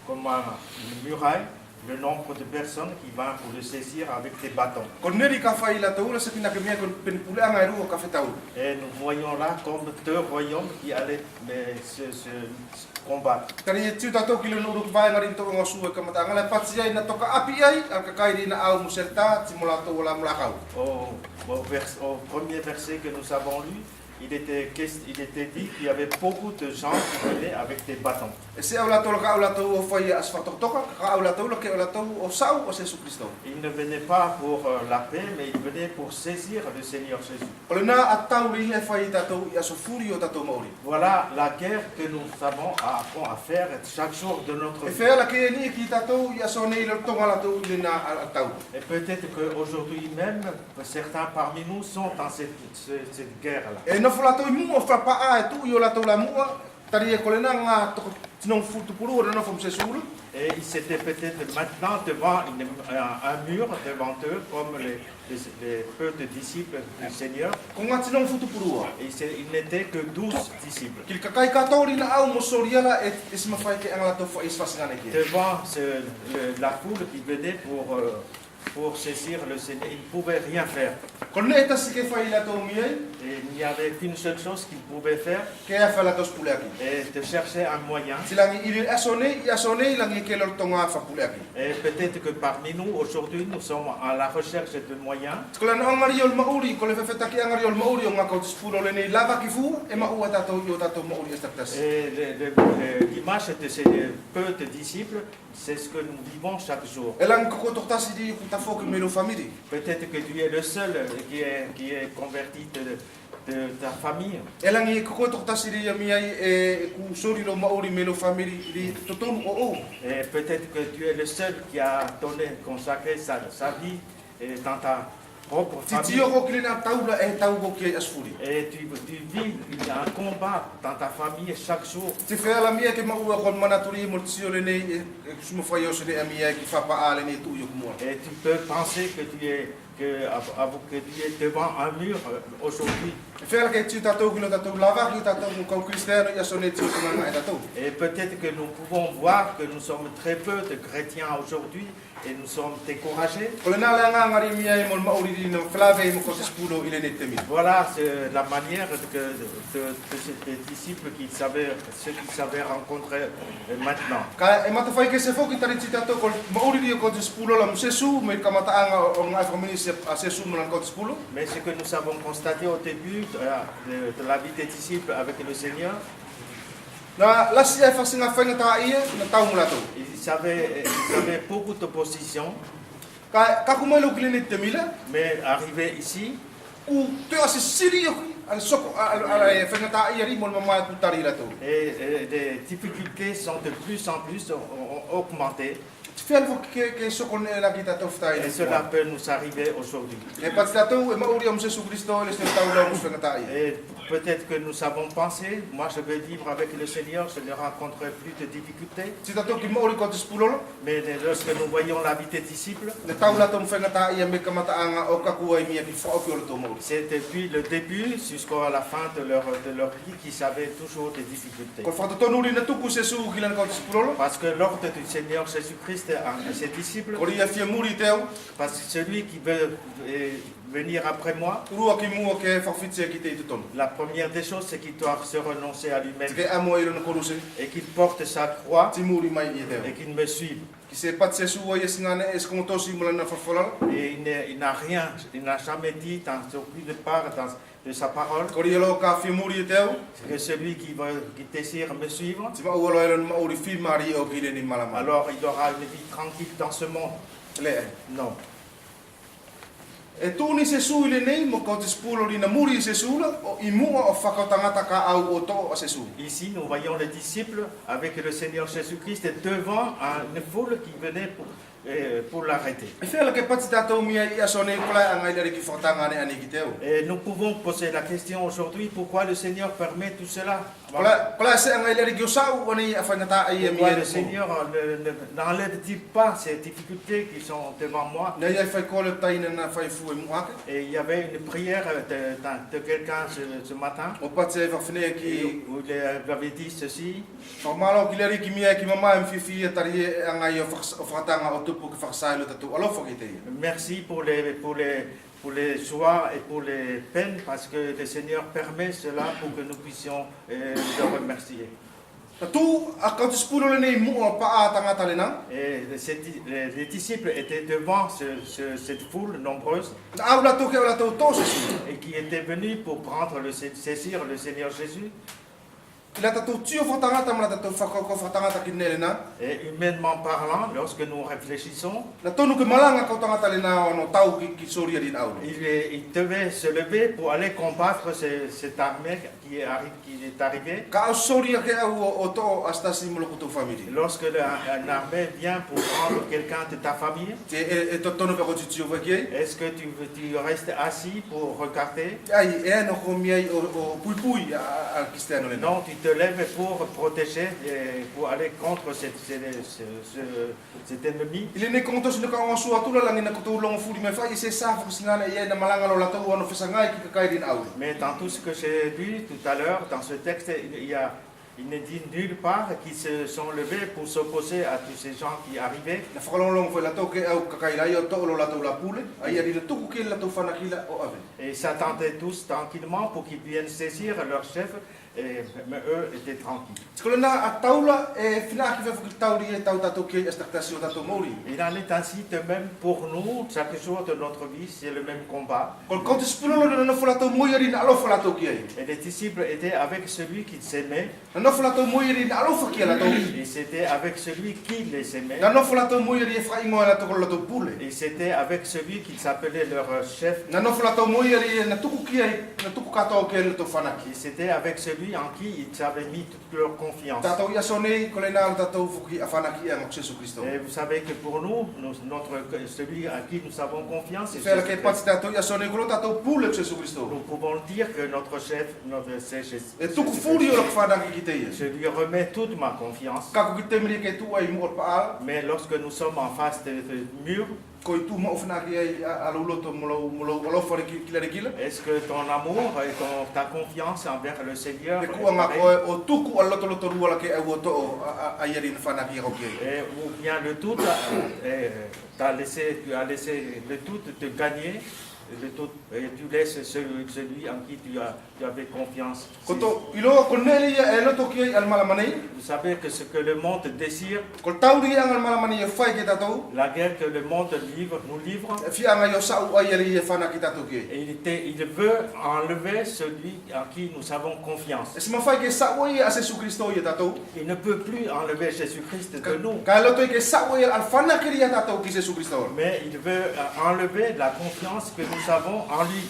une muraille, le nombre de personnes qui vinrent pour le saisir avec des bâtons.
Koneri ka whai la taula, sa pina ke mea kon penipuleanga e rua ka whetau.
Et nous voyons là comme deux royaumes qui allaient se combattre.
Kari e tiu tātou ki lunu uruk vai ngari tō ngā sua ka matanga, lai pati ai na toka api ai, al ka kairi na au mo selta, ti mo la tō la mo lakau.
Au premier verset que nous avons lu, il était dit qu'il y avait beaucoup de gens qui venaient avec des bâtons.
E se au la tō ka au la tō o whai as whatotoka, ka au la tō ke au la tō o sau o Jesu Christo.
Ils ne venaient pas pour la paix, mais ils venaient pour saisir le Seigneur Jésus.
O le nā a tau li e whai tātou I aso furi o tātou maori.
Voilà la guerre que nous avons à faire chaque jour de notre
E
vie.
whea la ke ni ki tātou I aso nei lo tonga la tō I le nā a tau.
Et peut-être qu'aujourd'hui même, certains parmi nous sont dans cette guerre-là.
E nofo la tō I mua whapaa e tu I o la tō la mua, tari e kolena ngā toko tinong futupuru o na nofo msesuru.
Et ils étaient peut-être maintenant devant un mur devant eux, comme les peu de disciples du Seigneur.
Ko ngā tinong futupuru o.
Et il n'était que 12 disciples.
Ki kakai katori na au mo soriala e isma whai ke anga la tō whai iswasingane ke.
Devant la foule qui venait pour saisir le Seigneur, ils ne pouvaient rien faire.
Kone e tasi ke whai la tō miei,
Et il n'y avait qu'une seule chose qu'ils pouvaient faire,
ke a whai la tō spuleaki.
et de chercher un moyen.
Tilangi I asone langi ke lo tonga whapuleaki.
Et peut-être que parmi nous, aujourd'hui, nous sommes à la recherche de moyens.
Tikola na angari o le mauri, ko le whewhetaki angari o le mauri o ngā kau tispuro le nei lava ki fu, e maua tātou I o tātou mauri e staktasi.
Et l'image de ces peu de disciples, c'est ce que nous vivons chaque jour.
E langi koko tohtasi di ku ta foki me lo family.
Peut-être que tu es le seul qui est converti de ta famille.
E langi e koko tok tasiri ia mi ai e ku sori lo maori me lo family ri totonu o.
Et peut-être que tu es le seul qui a donné, consacré sa vie dans ta propre famille.
Titio ko kilina taula e tau ko ki asfuri.
Et tu vis un combat dans ta famille chaque jour.
Te fea la mia ke maua kon manaturi mo tio le nei e sumo fai o se le amia ki fa pa ale nei tu yo mo.
Et tu peux penser que tu es devant un mur aujourd'hui.
Fea ke tio tatou ki lo tatou lava ki tatou mo ko cristiano ia sone tio tanga e tatou.
Et peut-être que nous pouvons voir que nous sommes très peu de chrétiens aujourd'hui et nous sommes découragés. Voilà la manière de ces disciples ceux qui savaient rencontrer maintenant. Mais ce que nous avons constaté au début de la vie des disciples avec le Seigneur, ils avaient beaucoup d'opposition. Mais arrivé ici, et les difficultés sont de plus en plus augmentées. Et cela peut nous arriver aujourd'hui. Et peut-être que nous avons pensé, moi je vais vivre avec le Seigneur, je ne rencontrerai plus de difficultés. Mais lorsque nous voyons la vie des disciples, c'est depuis le début jusqu'à la fin de leur vie qu'ils avaient toujours des difficultés. Parce que l'ordre du Seigneur Jésus-Christ à ses disciples, parce que celui qui veut venir après moi, la première des choses c'est qu'il doit se renoncer à lui-même et qu'il porte sa croix et qu'il me suive. Et il n'a rien, il n'a jamais dit dans aucune part de sa parole que celui qui désire me suivre, alors il aura une vie tranquille dans ce monde. Non. Ici, nous voyons les disciples avec le Seigneur Jésus-Christ devant une foule qui venait pour l'arrêter. Et nous pouvons poser la question aujourd'hui, pourquoi le Seigneur permet tout cela? Pourquoi le Seigneur n'enlève-t-il pas ces difficultés qui sont devant moi? Et il y avait une prière de quelqu'un ce matin où il avait dit ceci. Merci pour les joies et pour les peines, parce que le Seigneur permet cela pour que nous puissions le remercier. Et les disciples étaient devant cette foule nombreuse et qui étaient venus pour saisir le Seigneur Jésus. Et humainement parlant, lorsque nous réfléchissons, il devait se lever pour aller combattre cette armée qui est arrivée. Lorsque une armée vient pour prendre quelqu'un de ta famille, est-ce que tu restes assis pour regarder? Non, tu te lèves pour protéger, pour aller contre cet ennemi. Mais dans tout ce que j'ai lu tout à l'heure, dans ce texte, il ne dit nulle part qu'ils se sont levés pour s'opposer à tous ces gens qui arrivaient. Et s'attendaient tous tranquillement pour qu'ils viennent saisir leur chef mais eux étaient tranquilles.
Sekolana ataula e fina ki vefu tauri e tau tatou ki estaktasio tatou mauri.
Il en est ainsi de même pour nous, chaque jour de notre vie, c'est le même combat.
Kol konti spulolo na folatou moyari na alo folatou ki ai.
Et les disciples étaient avec celui qui s'aimait.
Na folatou moyari na alo fakia la tou.
Et c'était avec celui qui les aimait.
Na folatou moyari e fai mo la tokol la tou pule.
Et c'était avec celui qu'ils s'appelait leur chef.
Na folatou moyari na tuku ki ai na tuku kato ki le to fanaki.
Et c'était avec celui en qui ils avaient mis toute leur confiance.
Tatou ia sone kolena tatou fuki afanaki e Jésus Christ.
Et vous savez que pour nous, celui à qui nous avons confiance, c'est
Jésus Christ.
Nous pouvons dire que notre chef, c'est Jésus.
Et
je lui remets toute ma confiance. Mais lorsque nous sommes en face de mur, est-ce que ton amour et ta confiance envers le Seigneur ou bien le tout, tu as laissé le tout te gagner, le tout, et tu laisses celui en qui tu avais confiance. Vous savez que ce que le monde désire, la guerre que le monde nous livre, et il veut enlever celui en qui nous avons confiance. Il ne peut plus enlever Jésus-Christ de nous. Mais il veut enlever la confiance que nous avons en lui.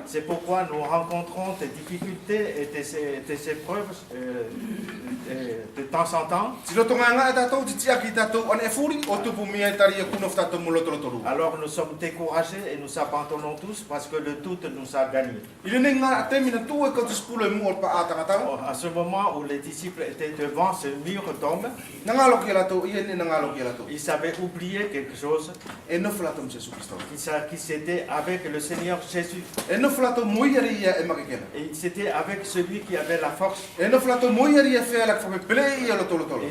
C'est pourquoi nous rencontrons des difficultés et des épreuves de temps en temps. Alors nous sommes découragés et nous abandonnons tous parce que le doute nous a gagnés. À ce moment où les disciples étaient devant ce mur d'hommes, ils avaient oublié quelque chose. Qui c'était avec le Seigneur Jésus. Et c'était avec celui qui avait la force. Et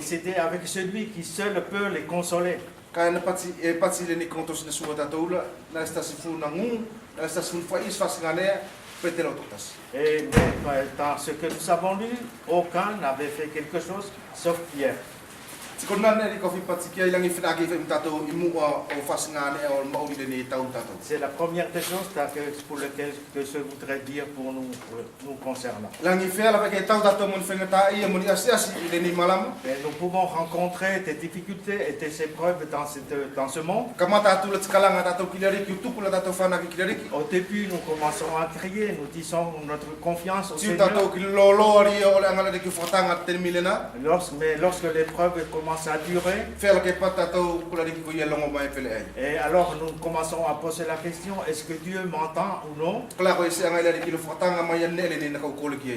c'était avec celui qui seul peut les consoler. Et dans ce que nous avons lu, aucun n'avait fait quelque chose sauf Pierre. C'est la première des choses pour lesquelles je voudrais dire pour nous concernant. Et nous pouvons rencontrer des difficultés et des épreuves dans ce monde. Au début, nous commençons à crier, nous disons notre confiance au Seigneur. Mais lorsque l'épreuve commence à durer, et alors nous commençons à poser la question, est-ce que Dieu m'entend ou non?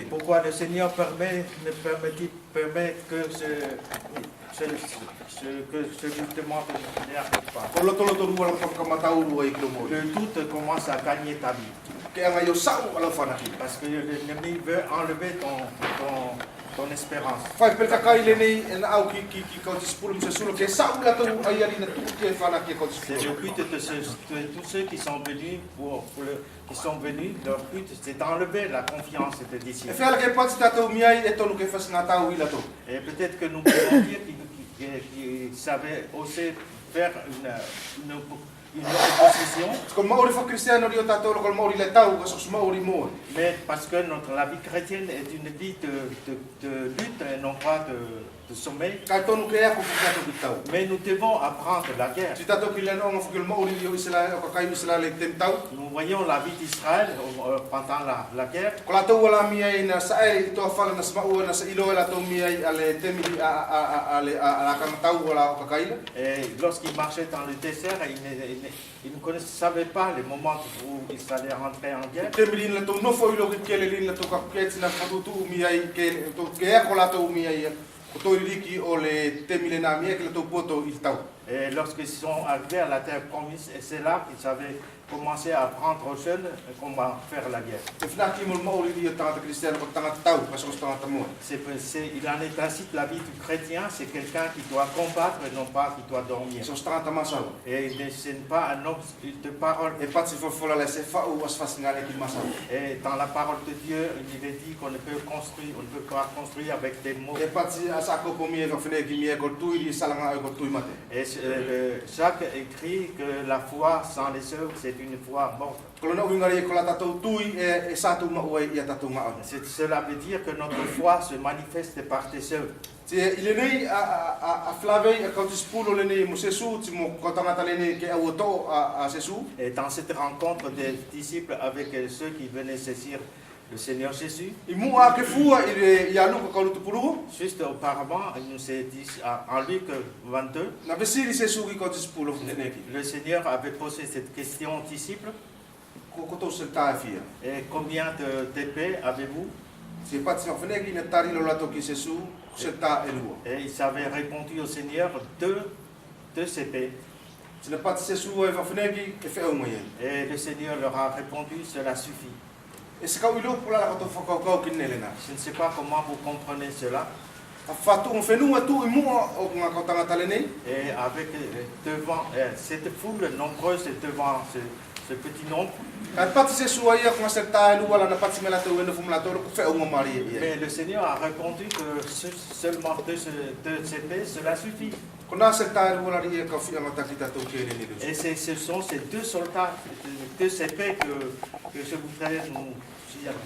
Pourquoi le Seigneur permet que ce que je lui demande ne arrive pas? Le doute commence à gagner ta vie. Parce que l'ennemi veut enlever ton espérance. C'est le but de tous ceux qui sont venus leur but c'est d'enlever la confiance des disciples. Et peut-être que nous pouvons dire qu'ils savaient aussi faire une opposition. Mais parce que la vie chrétienne est une vie de lutte et non pas de sommeil. Mais nous devons apprendre la guerre. Nous voyons la vie d'Israël pendant la guerre. Et lorsqu'ils marchaient dans le désert, ils ne savaient pas les moments où ils allaient rentrer en guerre. Et lorsqu'ils sont arrivés à la terre promise, et c'est là qu'ils avaient commencé à apprendre aux jeunes comment faire la guerre. Il en est ainsi que la vie du chrétien, c'est quelqu'un qui doit combattre et non pas qui doit dormir. Et ce n'est pas un homme de parole. Et dans la parole de Dieu, il est dit qu'on ne peut construire, on ne peut pas construire avec des mots. Et Jacques écrit que la foi sans les œuvres, c'est une foi morte. Cela veut dire que notre foi se manifeste par tes œuvres. Et dans cette rencontre des disciples avec ceux qui venaient saisir le Seigneur Jésus, juste auparavant, il nous est dit en Luc 22, le Seigneur avait posé cette question aux disciples. Et combien d'épées avez-vous? Et ils avaient répondu au Seigneur deux épées. Et le Seigneur leur a répondu, cela suffit. Je ne sais pas comment vous comprenez cela. Et avec devant cette foule nombreuse et devant ce petit nombre, mais le Seigneur a répondu que seulement deux épées, cela suffit. Et ce sont ces deux soldats, deux épées que je voudrais nous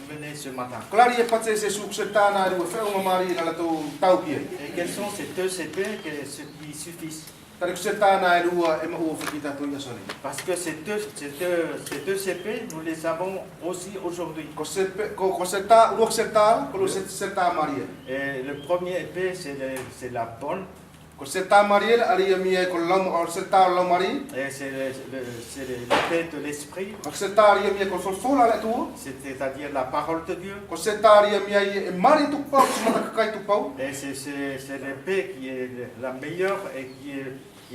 mener ce matin. Et quelles sont ces deux épées qui suffisent? Parce que ces deux épées, nous les avons aussi aujourd'hui. Et le premier épée, c'est la bonne. Et c'est l'épée de l'esprit, c'est-à-dire la parole de Dieu. Et c'est l'épée qui est la meilleure et qui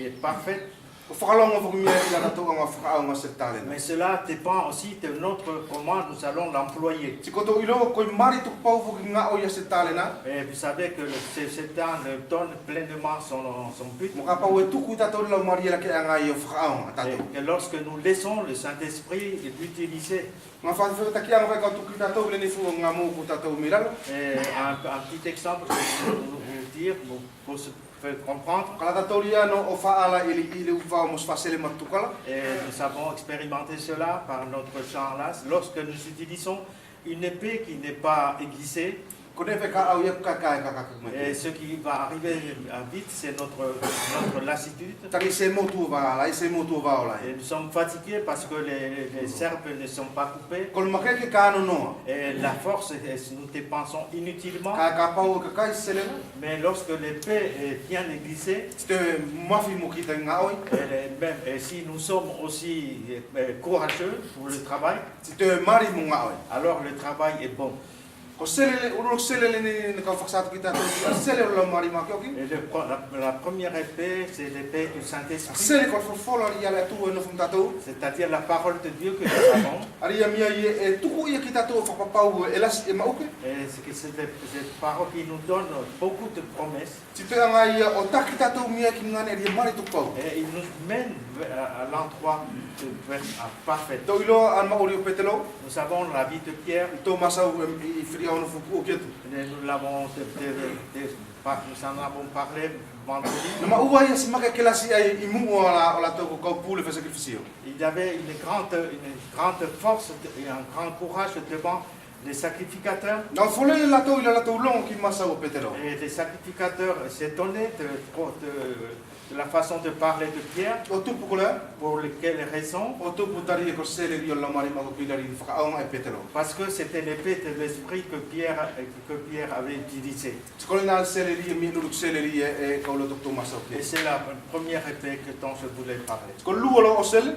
est parfaite. Mais cela dépend aussi de comment nous allons l'employer. Et vous savez que Satan donne pleinement son but. Et que lorsque nous laissons le Saint-Esprit l'utiliser. Et un petit exemple que je vais vous dire pour se faire comprendre. Et nous avons expérimenté cela par notre chant là. Lorsque nous utilisons une épée qui n'est pas aiguisée, et ce qui va arriver vite, c'est notre lassitude. Et nous sommes fatigués parce que les serbes ne sont pas coupées. Et la force, nous dépensons inutilement. Mais lorsque l'épée est bien aiguisée, et si nous sommes aussi courageux pour le travail, alors le travail est bon. Et la première épée, c'est l'épée du Saint-Esprit. C'est-à-dire la parole de Dieu que nous avons. Et c'est cette parole qui nous donne beaucoup de promesses. Et il nous mène à l'endroit parfait. Nous avons la vie de Pierre. Nous en avons parlé vendredi. Il y avait une grande force et un grand courage devant les sacrificateurs. Et les sacrificateurs s'étonnaient de la façon de parler de Pierre. Pour quelles raisons? Parce que c'était l'épée de l'esprit que Pierre avait utilisée. Et c'est la première épée dont je voulais parler.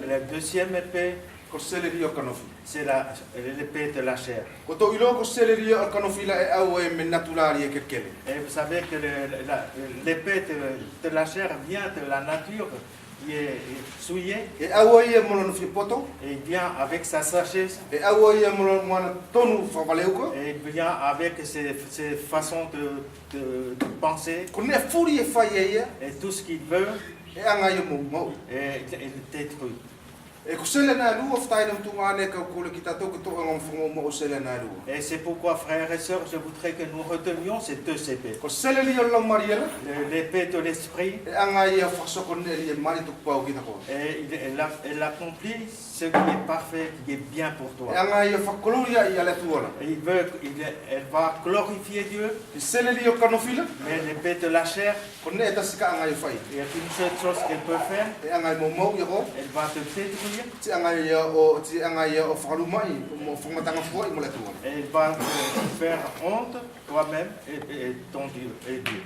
Et la deuxième épée,
Ko seleri o kanofi.
C'est l'épée de la chair.
Ko to ilo ko seleri o kanofi la e au e men naturari e kekele.
Et vous savez que l'épée de la chair vient de la nature, qui est souillée,
E au e mo no fi poto.
et il vient avec sa sagesse,
E au e mo no mana tonu fa valeu ko.
et il vient avec ses façons de penser,
Ko ne furi e fai e
et tout ce qu'il veut,
e anga yo mo.
et il détruit.
E ko sele na lu of tai no tu ngane ka ko le kita to ko to ngam fongo mo sele na lu.
Et c'est pourquoi, frères et sœurs, je voudrais que nous retenions ces deux épées.
Ko sele li o lo mariela.
L'épée de l'esprit,
E anga ia fa so ko ne li mari tu pa o kita ko.
et elle accomplit ce qui est parfait, qui est bien pour
E
toi.
anga ia fa koloria ia le tuola.
Et elle va glorifier Dieu,
E sele li o kanofila.
mais l'épée de la chair,
Ko ne ta sika anga ia fai.
il y a une seule chose qu'elle peut faire,
E anga mo mo ia ko.
elle va te détruire,
Ti anga ia o falu mai mo fongatanga fo i mo le tuola.
et elle va te faire honte toi-même et ton Dieu et Dieu.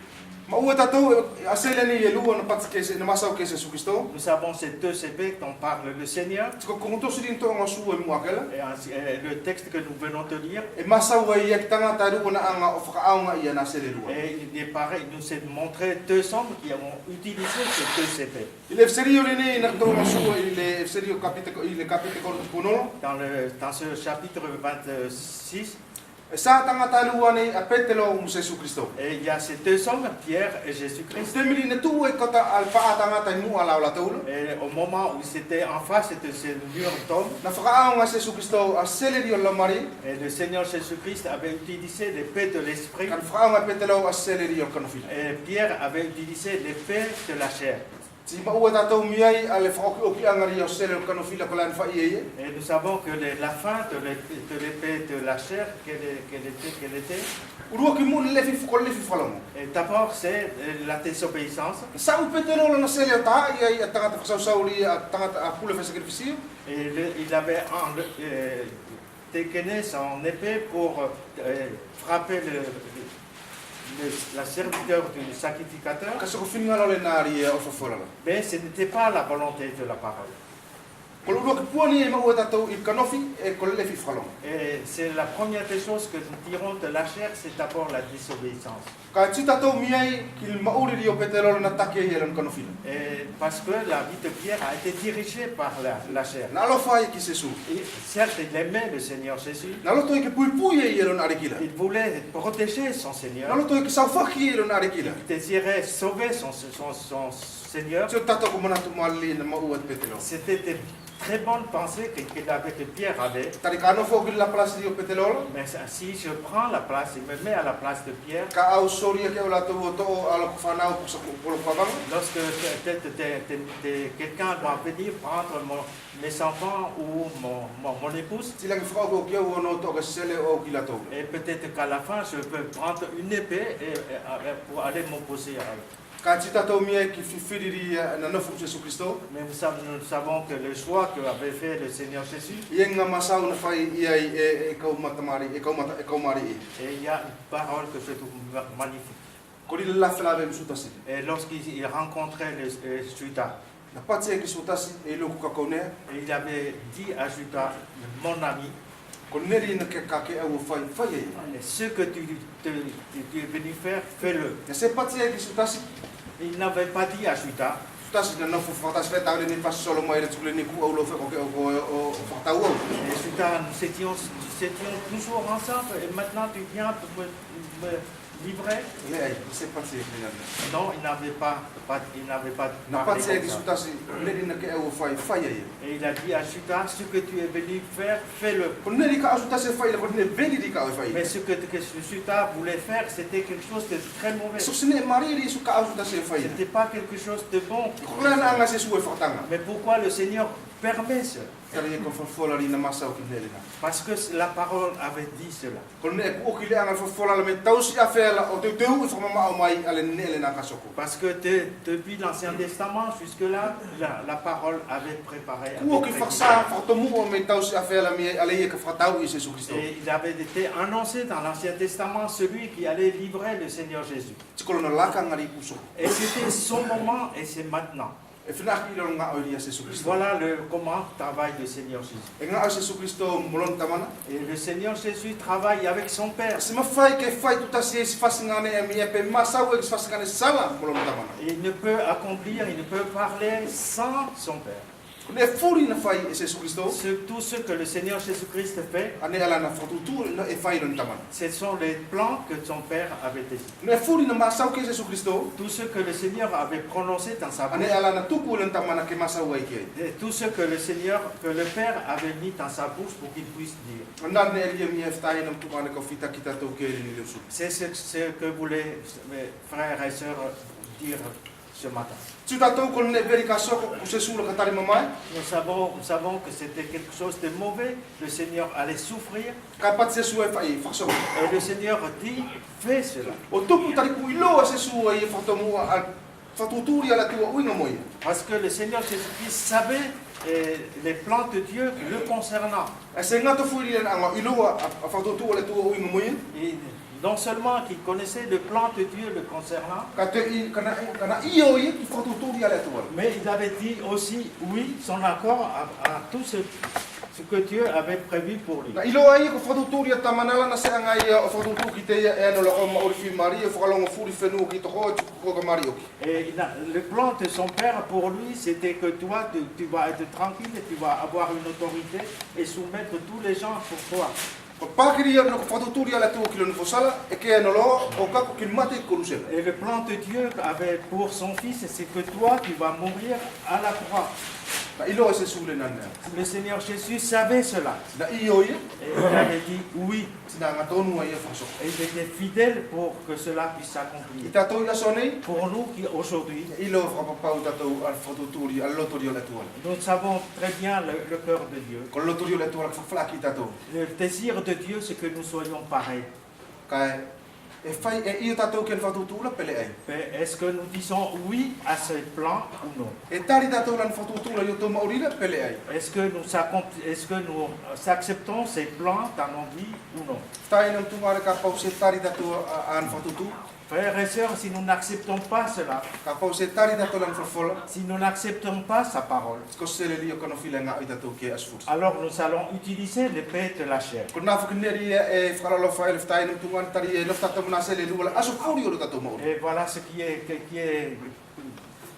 Ma ua tatou a sele ni e lua na pat ke se na masau ke se su Kristo.
Nous avons ces deux épées dont parle le Seigneur,
Ti ko konto sidi to nga su e mo akela.
et le texte que nous venons de lire.
E masau ia ki tanga ta lua na anga o whakaaunga ia na sele lua.
Et il est pareil, il nous s'est montré deux hommes qui ont utilisé ces deux épées.
I le fserio le ne na to nga su i le fserio kapite ko punolo.
Dans ce chapitre 26,
E sa tanga ta lua nei a petelo mo se su Kristo.
et il y a ces deux hommes, Pierre et Jésus-Christ.
Te mili ne tu e kota al pa tanga ta nu ala la tolo.
Et au moment où ils étaient en face de ce mur d'hommes,
Na whakaaunga se su Kristo a sele rio la mari.
et le Seigneur Jésus-Christ avait utilisé l'épée de l'esprit,
Kan whakaaunga petelo a sele rio kanofila.
et Pierre avait utilisé l'épée de la chair.
Ti ma ua tatou miai ale whaoki oki anga rio sele kanofila ko lan whai e.
Et nous savons que la fin de l'épée de la chair, quelle était.
Urua ki mu lefi fuko lefi whalongo.
Et d'abord, c'est la désobéissance.
Sa u petelo la na sele o ta ia tangata whasausauri a tangata a pule fa sacrificio.
Et il avait dégainer son épée pour frapper la serviteur du sacrificateur. Mais ce n'était pas la volonté de la parole. Et c'est la première des choses que nous dirons de la chair, c'est d'abord la désobéissance. Et parce que la vie de Pierre a été dirigée par la chair. Et certes, il aimait le Seigneur Jésus. Il voulait protéger son Seigneur. Il désirait sauver son Seigneur. C'était des très bonne pensée que Pierre avait. Mais si je prends la place et me mets à la place de Pierre, lorsque quelqu'un doit venir prendre mes enfants ou mon épouse, et peut-être qu'à la fin je peux prendre une épée pour aller m'opposer à eux. Mais nous savons que le choix qu'avait fait le Seigneur Jésus, et il y a une parole que je trouve magnifique. Et lorsqu'il rencontrait Judas, et il avait dit à Judas, mon ami, ce que tu es venu faire, fais-le. Il n'avait pas dit à Judas. Et Judas, nous étions toujours ensemble et maintenant tu viens pour me livrer. Non, il n'avait pas parlé comme ça. Et il a dit à Judas, ce que tu es venu faire, fais-le. Mais ce que Judas voulait faire, c'était quelque chose de très mauvais. Ce n'était pas quelque chose de bon. Mais pourquoi le Seigneur permet cela? Parce que la parole avait dit cela. Parce que depuis l'Ancien Testament jusque-là, la parole avait préparé. Et il avait été annoncé dans l'Ancien Testament celui qui allait livrer le Seigneur Jésus. Et c'était son moment et c'est maintenant.
E whina ki lo ngā oiri a Jesu Christo.
Voilà comment travaille le Seigneur Jésus.
E ngā o Jesu Christo molon tamana.
Et le Seigneur Jésus travaille avec son Père.
Se mawhai ke whai tutasi e si whasingane e mi e pe masau e si whasingane sawa molon tamana.
Il ne peut accomplir, il ne peut parler sans son Père.
Ne furi na whai e Jesu Christo.
Tout ce que le Seigneur Jésus-Christ fait,
Ane ala na whatutu e whai lon tamana.
ce sont les plans que son Père avait décidés.
Ne furi na masau ke Jesu Christo.
Tout ce que le Seigneur avait prononcé dans sa
Ane
bouche,
ala na tuku lon tamana ke masau ai ke.
et tout ce que le Père avait mis dans sa bouche pour qu'il puisse dire.
Anda ne elia mi e whai nam tukane ko fita kita tau ke ni leusu.
C'est ce que voulaient mes frères et sœurs dire ce matin.
Tu tatou kon ne veri ka soko ku se sula ka tari mamai.
Nous savons que c'était quelque chose de mauvais. Le Seigneur allait souffrir.
Ka pat se su e whai whasoko.
Et le Seigneur dit, fais cela.
O tupu tari ku ilo a se su e whatomu a whatuturi ala tua uinga moi.
Parce que le Seigneur Jésus-Christ savait les plans de Dieu le concernant.
E se ngata fuiri en anga ilo a whatutu ala tua uinga moi.
Et non seulement qu'il connaissait le plan de Dieu le concernant,
Ka te i kana io i ki whatuturi ala tua.
mais il avait dit aussi, oui, son accord à tout ce que Dieu avait prévu pour lui.
Na ilo ai ko whatuturi a tamanala na se anga i o whatutu ki te e no loko maori fi mari e whakalonga furi whenua ki toko ko ka mari oki.
Et le plan de son père pour lui, c'était que toi, tu vas être tranquille, tu vas avoir une autorité et soumettre tous les gens pour toi.
Ko pakiri no ko whatuturi ala tua ki lo nifosala e ke no lo o ka ko ki mate ko lusela.
Et le plan de Dieu avait pour son fils, c'est que toi, tu vas mourir à la croix.
Na ilo e se sule nana.
Le Seigneur Jésus savait cela.
Na io i
Et il avait dit oui.
tina ngatonu ai e whasoko.
Et il était fidèle pour que cela puisse
I
s'accomplir.
tatou i sonei
Pour nous qui aujourd'hui,
ilo whapapau tatou al whatuturi al lotori ala tua.
nous savons très bien le cœur de Dieu.
Ko lotori ala tua ka whaflaki tatou.
Le désir de Dieu, c'est que nous soyons pareils.
Kai e whai e io tatou ke whatutula pele ai.
Mais est-ce que nous disons oui à ce plan ou non?
E tari tatou lan whatutula i o tō maorila pele ai.
Est-ce que nous acceptons ces plans dans nos vies ou non?
Tai nam tungare ka pau se tari tatou an whatutu.
Frères et sœurs, si nous n'acceptons pas cela,
Ka pau se tari tatou lan whafola.
si nous n'acceptons pas sa parole,
Ko se le lio kono fila ngā i tatou ke asfut.
alors nous allons utiliser l'épée de la chair.
Ko nā whakineri e whakaralo whae le whai nam tungare tari e lofta tamu nā se le lua aso furi o le tatou maori.
Et voilà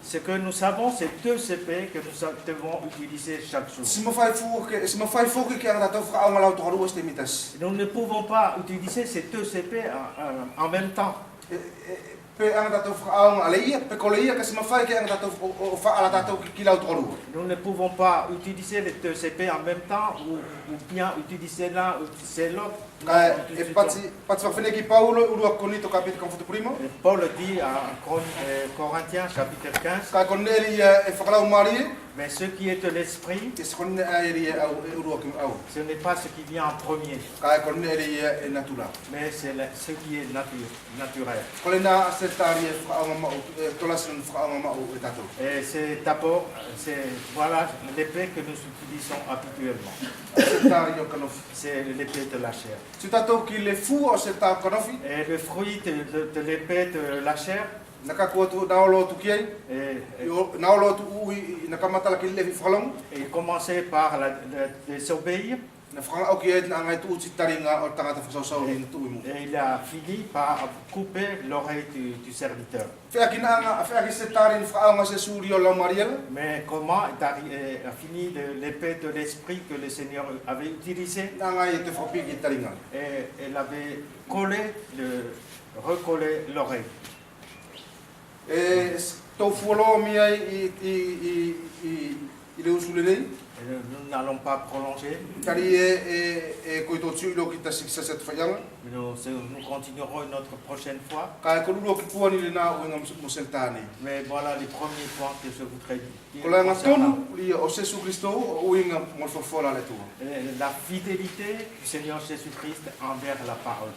ce que nous savons, c'est deux épées que nous devons utiliser chaque jour.
Si ma whai fuke ke anga tatou whakaonga lau toharu este mitas.
Nous ne pouvons pas utiliser ces deux épées en même temps.
Pe anga tatou whakaonga ale ia, pe kole ia ka si ma whai ke anga tatou o whaala tatou ki lau toharu.
Nous ne pouvons pas utiliser les deux épées en même temps ou bien utiliser l'un ou utiliser l'autre.
Ka e pati whawheneki Paulo urua konito kapita kamfutu primo.
Et Paul dit en Corinthiens chapitre 15,
Ka koneri e whakalau marie,
mais ce qui est de l'esprit,
e se konne aeri e au e urua ki au.
ce n'est pas ce qui vient en premier,
Ka e koneri e natura.
mais c'est ce qui est naturel.
Kole nā se tari e whakaonga mau, e tolasin whakaonga mau e tatou.
Et c'est d'abord, voilà l'épée que nous utilisons habituellement.
Se tari o kanofi.
C'est l'épée de la chair.
Tu tatou ki le fu o se tā kanofi,
Et le fruit de l'épée de la chair,
na ka kua tu naolo tu kiei,
et
naolo tu ui na kamatala ki levi whakalonga,
il commençait par désobéir,
na whakanga au ki e na ngai tu uti taringa o tangata whasau ni na tu imu.
et il a fini par couper l'oreille du serviteur.
Whea ki se tari ni whakaonga se suri o lau mariela,
Mais comment a fini l'épée de l'esprit que le Seigneur avait utilisée?
na ngai e te whapiki taringa.
Et elle avait recollé l'oreille.
E tau fualo mi ai i le usule nei,
Et nous n'allons pas prolonger,
tari e koi tō tiu ilo ki ta siksa set whaianga,
nous continuerons une autre prochaine fois.
ka e koruro ki puani le nā uenga musel tāne.
Mais voilà les premiers points que je voudrais dire.
Ko la ngā
concernant
tonu li o Jesu Christo o uenga mo whafola le tua.
la fidélité du Seigneur Jésus-Christ envers la parole.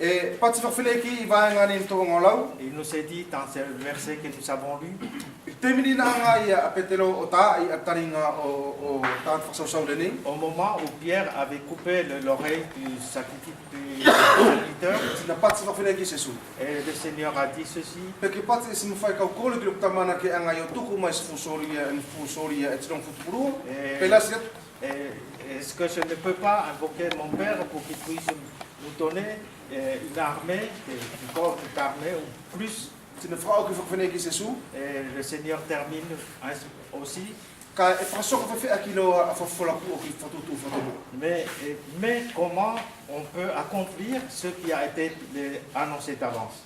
E pati whawheneki I vaenga ni tō ngolau.
Il nous est dit dans ce verset que nous avons lu,
Te mini na nga I a petelo o tā I a taringa o tā whaksausau leni.
au moment où Pierre avait coupé l'oreille du sacrificateur,
Tina pati whawheneki sesu.
et le Seigneur a dit ceci,
Peke pati e simu whai kau kōle ki lukta mana ke anga I o tuku mai sifusoria e tirong futupuru. Pela siat.
est-ce que je ne peux pas invoquer mon Père pour qu'il puisse nous donner une armée, du corps d'armée ou plus?
Tina whao ki whawheneki sesu.
Et le Seigneur termine aussi.
Ka e whasoko whawhea ki loa a whawholaku o ki whatutu whatutu.
Mais comment on peut accomplir ce qui a été annoncé d'avance?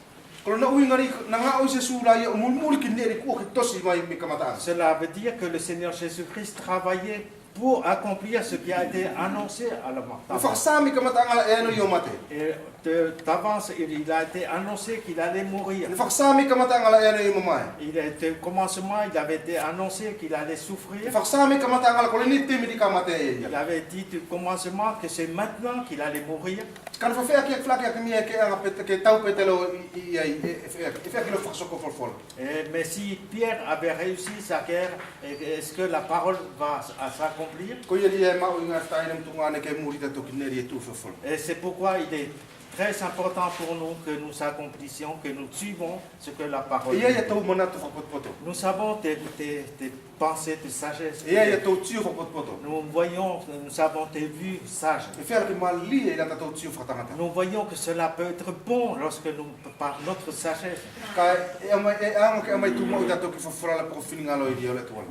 Cela
veut dire que le Seigneur Jésus-Christ travaillait pour accomplir ce qui a été annoncé à l'avance. Et d'avance, il a été annoncé qu'il allait mourir. Il a été, au commencement, il avait été annoncé qu'il allait souffrir. Il avait dit au commencement que c'est maintenant qu'il allait mourir. Mais si Pierre avait réussi sa guerre, est-ce que la parole va s'accomplir? Et c'est pourquoi il est très important pour nous que nous accomplissions, que nous suivons ce que la parole dit. Nous avons des pensées de sagesse. Nous voyons, nous avons des vues sages. Nous voyons que cela peut être bon lorsque nous, par notre sagesse.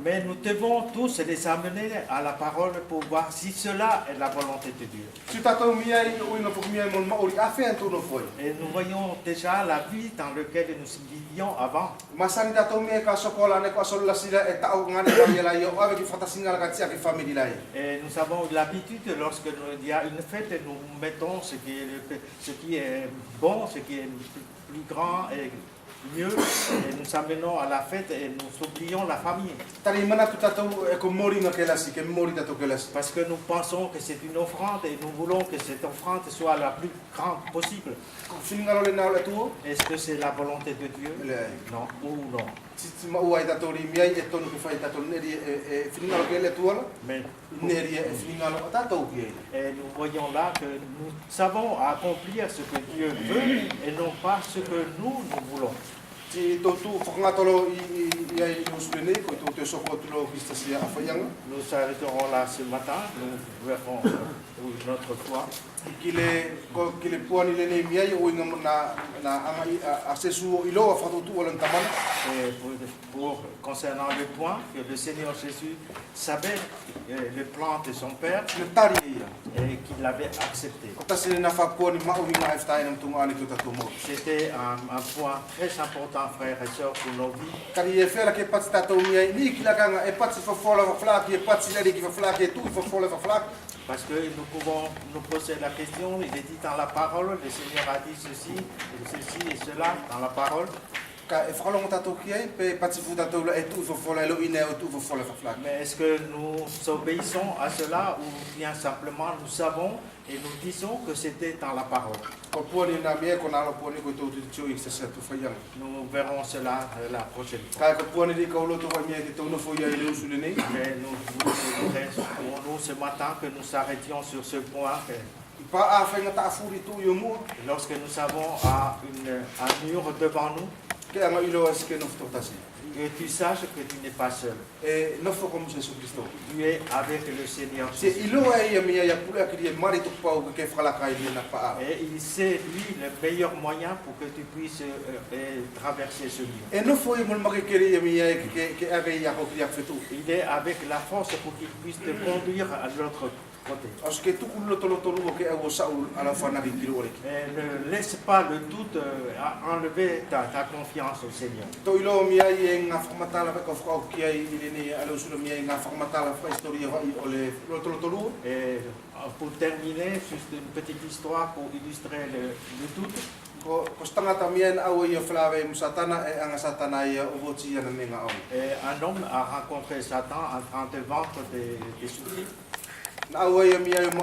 Mais nous devons tous les amener à la parole pour voir si cela est la volonté de Dieu. Et nous voyons déjà la vie dans laquelle nous vivions avant. Et nous avons l'habitude, lorsqu'il y a une fête, nous mettons ce qui est bon, ce qui est plus grand et mieux, et nous amenons à la fête et nous oublions la famille. Parce que nous pensons que c'est une offrande et nous voulons que cette offrande soit la plus grande possible. Est-ce que c'est la volonté de Dieu? Non ou non? Mais et nous voyons là que nous savons accomplir ce que Dieu veut et non pas ce que nous voulons. Nous arrêterons là ce matin, nous verrons notre foi. Pour concernant le point que le Seigneur Jésus savait le plan de son Père et qu'il l'avait accepté. C'était un point très important, frères et sœurs, pour nos vies. Parce que nous pouvons nous poser la question, il est dit dans la parole, le Seigneur a dit ceci et cela dans la parole. Mais est-ce que nous obéissons à cela ou bien simplement nous savons et nous disons que c'était dans la parole? Nous verrons cela la prochaine fois. Mais pour nous ce matin que nous s'arrêtions sur ce point. Lorsque nous avons un mur devant nous, que tu saches que tu n'es pas seul. Tu es avec le Seigneur Jésus. Et il sait, lui, le meilleur moyen pour que tu puisses traverser ce mur. Il est avec la force pour qu'il puisse te conduire à l'autre côté. Et ne laisse pas le doute enlever ta confiance au Seigneur. Et pour terminer, juste une petite histoire pour illustrer le doute. Et un homme a rencontré Satan en train de vendre des souliers.